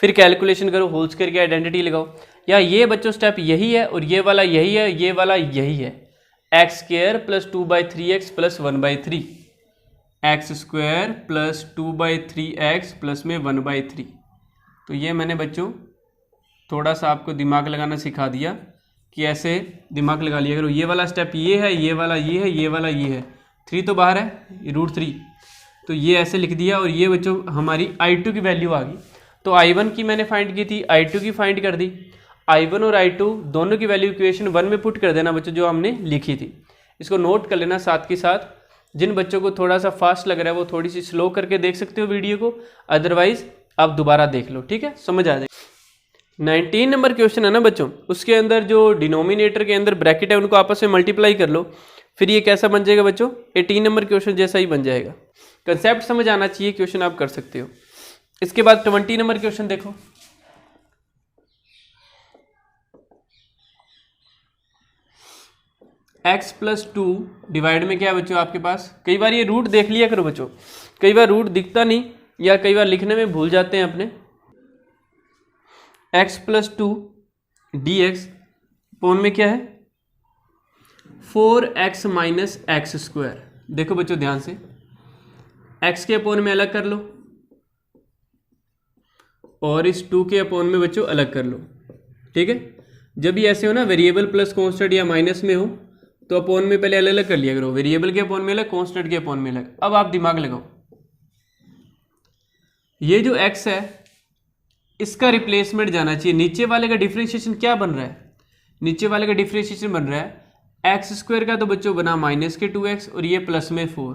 फिर कैलकुलेशन करो, होल स्क्वायर की आइडेंटिटी लगाओ, या ये बच्चों स्टेप यही है और ये वाला यही है, ये वाला यही है, x² plus 2/3x plus 1/3, x² plus 2/3x plus में 1/3। तो ये मैंने बच्चों थोड़ा सा आपको दिमाग लगाना सिखा दिया कि ऐसे दिमाग लगा लिया करो, ये वाला स्टेप ये है, ये वाला ये है, ये वाला ये है, 3 तो बाहर है √3, तो ये ऐसे लिख दिया। और ये बच्चों हमारी I2 की वैल्यू आ गई। तो I1 की मैंने फाइंड की थी, I2 की फाइंड कर दी। I1 और I2 दोनों की वैल्यू इक्वेशन 1 में पुट कर देना बच्चों, जो हमने लिखी थी। इसको नोट कर लेना साथ के साथ। जिन बच्चों को थोड़ा सा फास्ट लग रहा है वो थोड़ी सी स्लो करके देख सकते हो वीडियो को, अदरवाइज आप दोबारा देख लो, ठीक है, समझ आ जाएगा। 19 नंबर क्वेश्चन है ना बच्चों, उसके अंदर जो डिनोमिनेटर के अंदर ब्रैकेट है उनको आपस में मल्टीप्लाई कर लो, फिर ये कैसा बन जाएगा बच्चों, 18 नंबर क्वेश्चन जैसा ही बन जाएगा। कंसेप्ट समझ आना चाहिए, क्वेश्चन आप कर सकते हो। इसके बाद 20 नंबर क्वेश्चन देखो, x प्लस 2 डिवाइड में क्या है बच्चों आपके पास, कई बार ये रूट देख लिया करो बच्चों, कई बार रूट दिखता नहीं या कई बार लिखने में भूल जाते हैं अपने। x प्लस 2 dx पोन में क्या है 4x माइनस एक्स स्क्वायर। देखो बच्चों ध्यान से, x के अपोन में अलग कर लो और इस 2 के अपोन में बच्चों अलग कर लो, ठीक है। जब ये ऐसे हो ना, वेरिएबल प्लस कांस्टेंट या माइनस में हो तो अपोन में पहले अलग अलग कर लिया करो, वेरिएबल के अपोन में अलग, कांस्टेंट के अपोन में अलग। अब आप दिमाग लगाओ, ये जो x है इसका रिप्लेसमेंट जाना चाहिए, नीचे वाले का डिफरेंशिएशन क्या बन रहा है, नीचे वाले का डिफरेंशिएशन बन रहा है एक्स स्क्वायर का, तो बच्चों बना माइनस के 2x और ये प्लस में 4।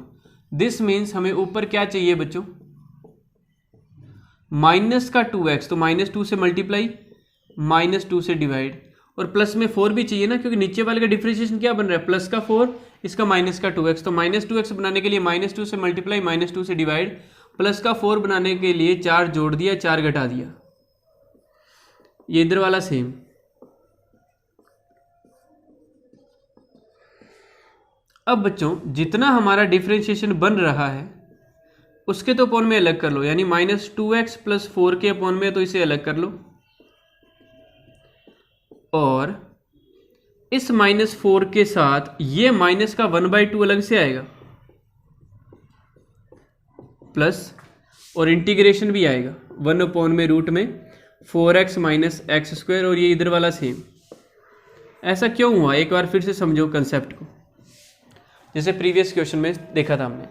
दिस मीन्स हमें ऊपर क्या चाहिए बच्चों, माइनस का 2x, तो -2 से मल्टीप्लाई, -2 से डिवाइड, और प्लस में 4 भी चाहिए ना, क्योंकि नीचे वाले का डिफरेंशिएशन क्या बन रहा है, प्लस का 4, इसका माइनस का 2x। तो माइनस 2x बनाने के लिए -2 से मल्टीप्लाई, -2 से डिवाइड, प्लस का 4 बनाने के लिए 4 जोड़ दिया, 4 घटा दिया। ये इधर वाला सेम। अब बच्चों जितना हमारा डिफरेंशिएशन बन रहा है उसके तो अपॉन में अलग कर लो, यानी -2x + 4 के अपॉन में, तो इसे अलग कर लो। और इस -4 के साथ ये माइनस का 1/2 अलग से आएगा, प्लस और इंटीग्रेशन भी आएगा 1 में रूट में 4x - x², और ये इधर वाला सेम। ऐसा क्यों हुआ, एक बार फिर से समझो कंसेप्ट को। जैसे प्रीवियस क्वेश्चन में देखा था हमने,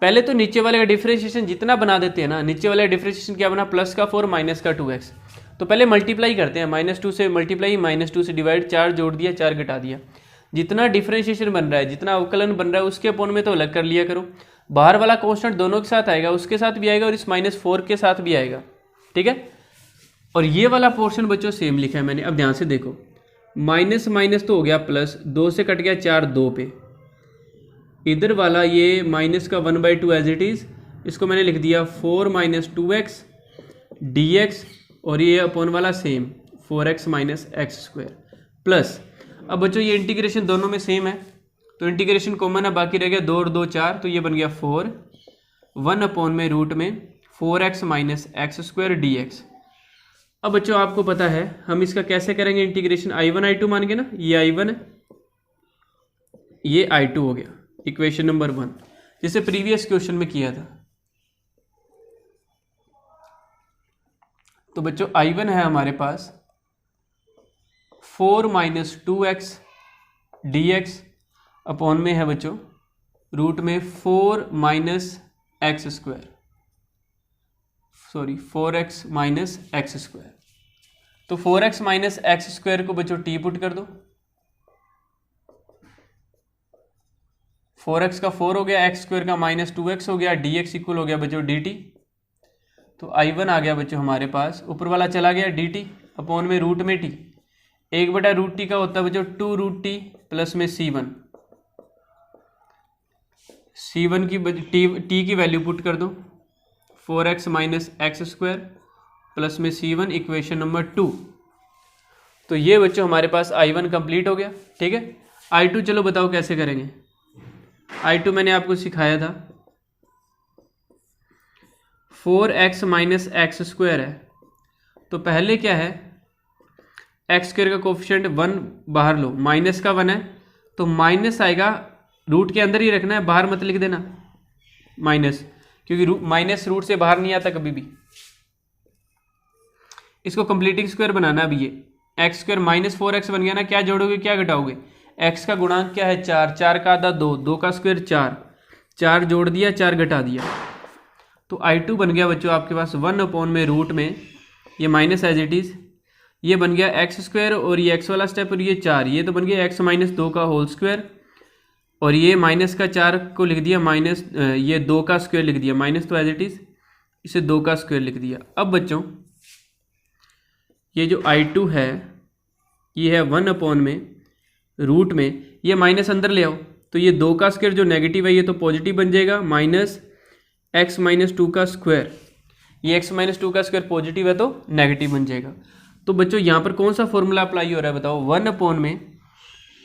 पहले तो नीचे वाले का डिफरेंशिएशन जितना बना देते हैं ना, नीचे वाले का डिफरेंशिएशन क्या बना, प्लस का 4 माइनस का 2x। तो पहले मल्टीप्लाई करते हैं, -2 से मल्टीप्लाई, -2 से डिवाइड, 4 जोड़ दिया, 4 घटा दिया। जितना डिफरेंशिएशन बन रहा है, जितना अवकलन बन रहा है, उसके अपॉन में तो अलग कर लिया करो। बाहर वाला कांस्टेंट दोनों के साथ आएगा, उसके साथ भी आएगा और इस -4 के साथ भी आएगा, ठीक है। और ये वाला पोर्शन बच्चों सेम लिखा है मैंने। अब ध्यान से देखो, माइनस माइनस तो हो गया प्लस, 2 से कट गया 4 2 पे, इधर वाला ये माइनस का 1/2 एज इट इज़, इसको मैंने लिख दिया 4 - 2x dx, और ये अपॉन वाला सेम 4x - x² प्लस। अब बच्चों ये इंटीग्रेशन दोनों में सेम है, तो इंटीग्रेशन कॉमन है, बाकी रह गया 2 और 2 4, तो ये बन गया 4, 1 में रूट में 4x - x² dx। अब बच्चों आपको पता है हम इसका कैसे करेंगे इंटीग्रेशन, I1 I2 मान के ना, ये I1 है, ये I2 हो गया, इक्वेशन नंबर 1, जिसे प्रीवियस क्वेश्चन में किया था। तो बच्चों I1 है हमारे पास 4 - 2x dx, अपॉन में है बच्चों रूट में 4 - x², सॉरी 4x - x²। तो 4x - x² को बच्चों टी पुट कर दो, 4x का 4 हो गया, x² का -2x हो गया, dx इक्वल हो गया बच्चों dt। तो I1 आ गया बच्चों हमारे पास, ऊपर वाला चला गया dt, अपॉन में रूट में t, 1/√t का होता है बच्चों 2√t प्लस में c1 की वैल्यू पुट कर दो, 4x - x² प्लस में c1, इक्वेशन नंबर 2। तो ये बच्चों हमारे पास I1 कंप्लीट हो गया, ठीक है। I2 चलो बताओ कैसे करेंगे। I2 मैंने आपको सिखाया था, 4x - x² है, तो पहले क्या है, x² का कोफिशिएंट 1 बाहर लो, माइनस का 1 है, तो माइनस आएगा, रूट के अंदर ही रखना है, बाहर मत लिख देना माइनस, क्योंकि माइनस रूट से बाहर नहीं आता कभी भी। इसको कंप्लीटिंग स्क्वायर बनाना। अब ये x² -4x बन गया ना, क्या जोड़ोगे क्या घटाओगे, x का गुणांक क्या है 4, 4 का आधा 2, 2 का स्क्वायर 4, 4 जोड़ दिया, 4 घटा दिया। तो I2 बन गया बच्चों आपके पास 1 में रूट में, ये माइनस एज इट इज़, ये बन गया x², और ये x वाला स्टेप, और ये 4, ये तो बन गया x - 2 का होल स्क्वायर, और ये माइनस का 4 को लिख दिया माइनस, ये 2 का स्क्वायर लिख दिया, माइनस तो एज इट इज़, इसे 2 का स्क्वायर लिख दिया। अब बच्चों ये जो I2 है ये है 1 में रूट में, ये माइनस अंदर ले आओ, तो ये 2 का स्क्वायर जो नेगेटिव है ये तो पॉजिटिव बन जाएगा, माइनस x - 2 का स्क्वायर, ये x - 2 का स्क्वायर पॉजिटिव है तो नेगेटिव बन जाएगा। तो बच्चों यहाँ पर कौन सा फॉर्मूला अप्लाई हो रहा है बताओ, 1 में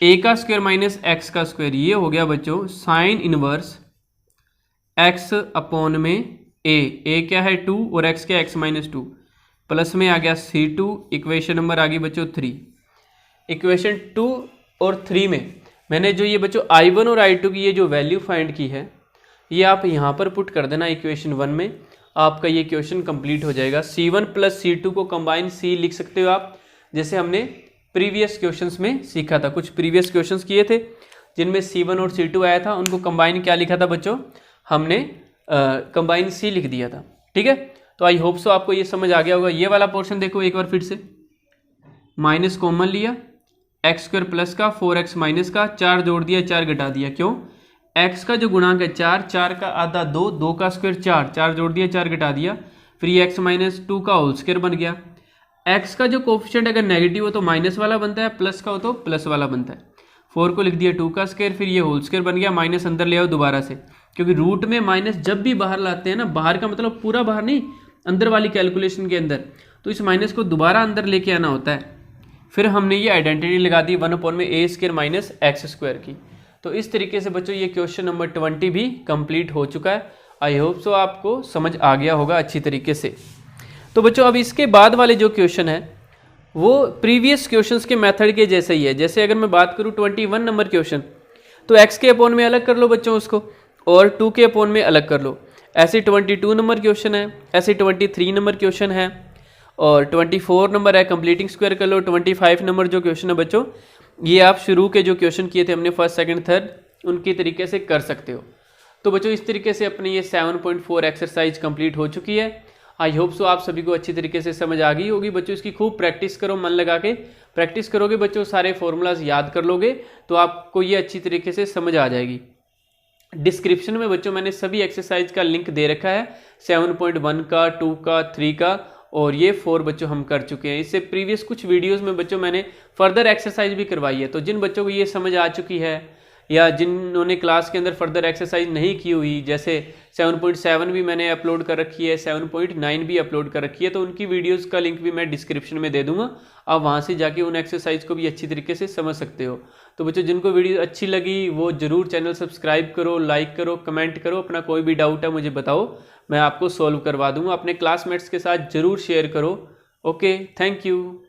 a का स्क्वायर माइनस x का स्क्वायर, ये हो गया बच्चों साइन इनवर्स x अपॉन में a क्या है 2 और x क्या x - 2, प्लस में आ गया C2, इक्वेशन नंबर आ गई बच्चों 3। इक्वेशन 2 और 3 में मैंने जो ये बच्चों I1 और I2 की ये जो वैल्यू फाइंड की है, ये आप यहाँ पर पुट कर देना इक्वेशन 1 में, आपका ये क्वेश्चन कंप्लीट हो जाएगा। C1 + C2 को कंबाइन C लिख सकते हो आप, जैसे हमने प्रीवियस क्वेश्चंस में सीखा था। कुछ प्रीवियस क्वेश्चंस किए थे जिनमें C1 और C2 आया था, उनको कंबाइन क्या लिखा था बच्चों, हमने कंबाइन C लिख दिया था, ठीक है। तो आई होप सो आपको ये समझ आ गया होगा। ये वाला पोर्शन देखो एक बार फिर से, माइनस कॉमन लिया, x² प्लस का 4x माइनस का 4 जोड़ दिया, 4 घटा दिया, क्यों, x का जो गुणांक है 4, 4 का आधा 2, 2 का स्क्वायर 4, 4 जोड़ दिया, 4 घटा दिया, फिर ये x - 2 का होल स्क्वायर बन गया, एक्स का जो कोफिशिएंट अगर नेगेटिव हो तो माइनस वाला बनता है, प्लस का हो तो प्लस वाला बनता है। 4 को लिख दिया 2 का स्क्वायर, फिर ये होल स्क्वायर बन गया, माइनस अंदर ले आओ दोबारा से, क्योंकि रूट में माइनस जब भी बाहर लाते हैं ना, बाहर का मतलब पूरा बाहर नहीं, अंदर वाली कैलकुलेशन के अंदर, तो इस माइनस को दोबारा अंदर लेके आना होता है। फिर हमने ये आइडेंटिटी लगा दी 1/a² माइनस एक्स स्क्वायर की। तो इस तरीके से बच्चों ये क्वेश्चन नंबर 20 भी कंप्लीट हो चुका है। आई होप सो आपको समझ आ गया होगा अच्छी तरीके से। तो बच्चों अब इसके बाद वाले जो क्वेश्चन है वो प्रीवियस क्वेश्चंस के मेथड के जैसे ही है। जैसे अगर मैं बात करूँ 21 नंबर क्वेश्चन, तो x के अपोन में अलग कर लो बच्चों उसको, और 2 के अपोन में अलग कर लो। ऐसे 22 नंबर क्वेश्चन है, ऐसे 23 नंबर क्वेश्चन है, और 24 नंबर है कंप्लीटिंग स्क्वायर कर लो। 25 नंबर जो क्वेश्चन है बच्चों, ये आप शुरू के जो क्वेश्चन किए थे हमने फर्स्ट सेकंड थर्ड, उनकी तरीके से कर सकते हो। तो बच्चों इस तरीके से अपनी ये 7.4 एक्सरसाइज कंप्लीट हो चुकी है। आई होप सो आप सभी को अच्छी तरीके से समझ आ गई होगी। बच्चों इसकी खूब प्रैक्टिस करो, मन लगा के प्रैक्टिस करोगे बच्चों, सारे फॉर्मूलाज याद कर लोगे तो आपको ये अच्छी तरीके से समझ आ जाएगी। डिस्क्रिप्शन में बच्चों मैंने सभी एक्सरसाइज का लिंक दे रखा है, 7.1 का, 2 का, 3 का, और ये 4 बच्चों हम कर चुके हैं। इससे प्रीवियस कुछ वीडियोस में बच्चों मैंने फर्दर एक्सरसाइज भी करवाई है। तो जिन बच्चों को ये समझ आ चुकी है या जिन्होंने क्लास के अंदर फर्दर एक्सरसाइज नहीं की हुई, जैसे 7.7 भी मैंने अपलोड कर रखी है, 7.9 भी अपलोड कर रखी है, तो उनकी वीडियोस का लिंक भी मैं डिस्क्रिप्शन में दे दूंगा। आप वहाँ से जाके उन एक्सरसाइज को भी अच्छी तरीके से समझ सकते हो। तो बच्चों जिनको वीडियो अच्छी लगी वो ज़रूर चैनल सब्सक्राइब करो, लाइक करो, कमेंट करो, अपना कोई भी डाउट है मुझे बताओ, मैं आपको सॉल्व करवा दूंगा। अपने क्लासमेट्स के साथ ज़रूर शेयर करो। Okay, thank you.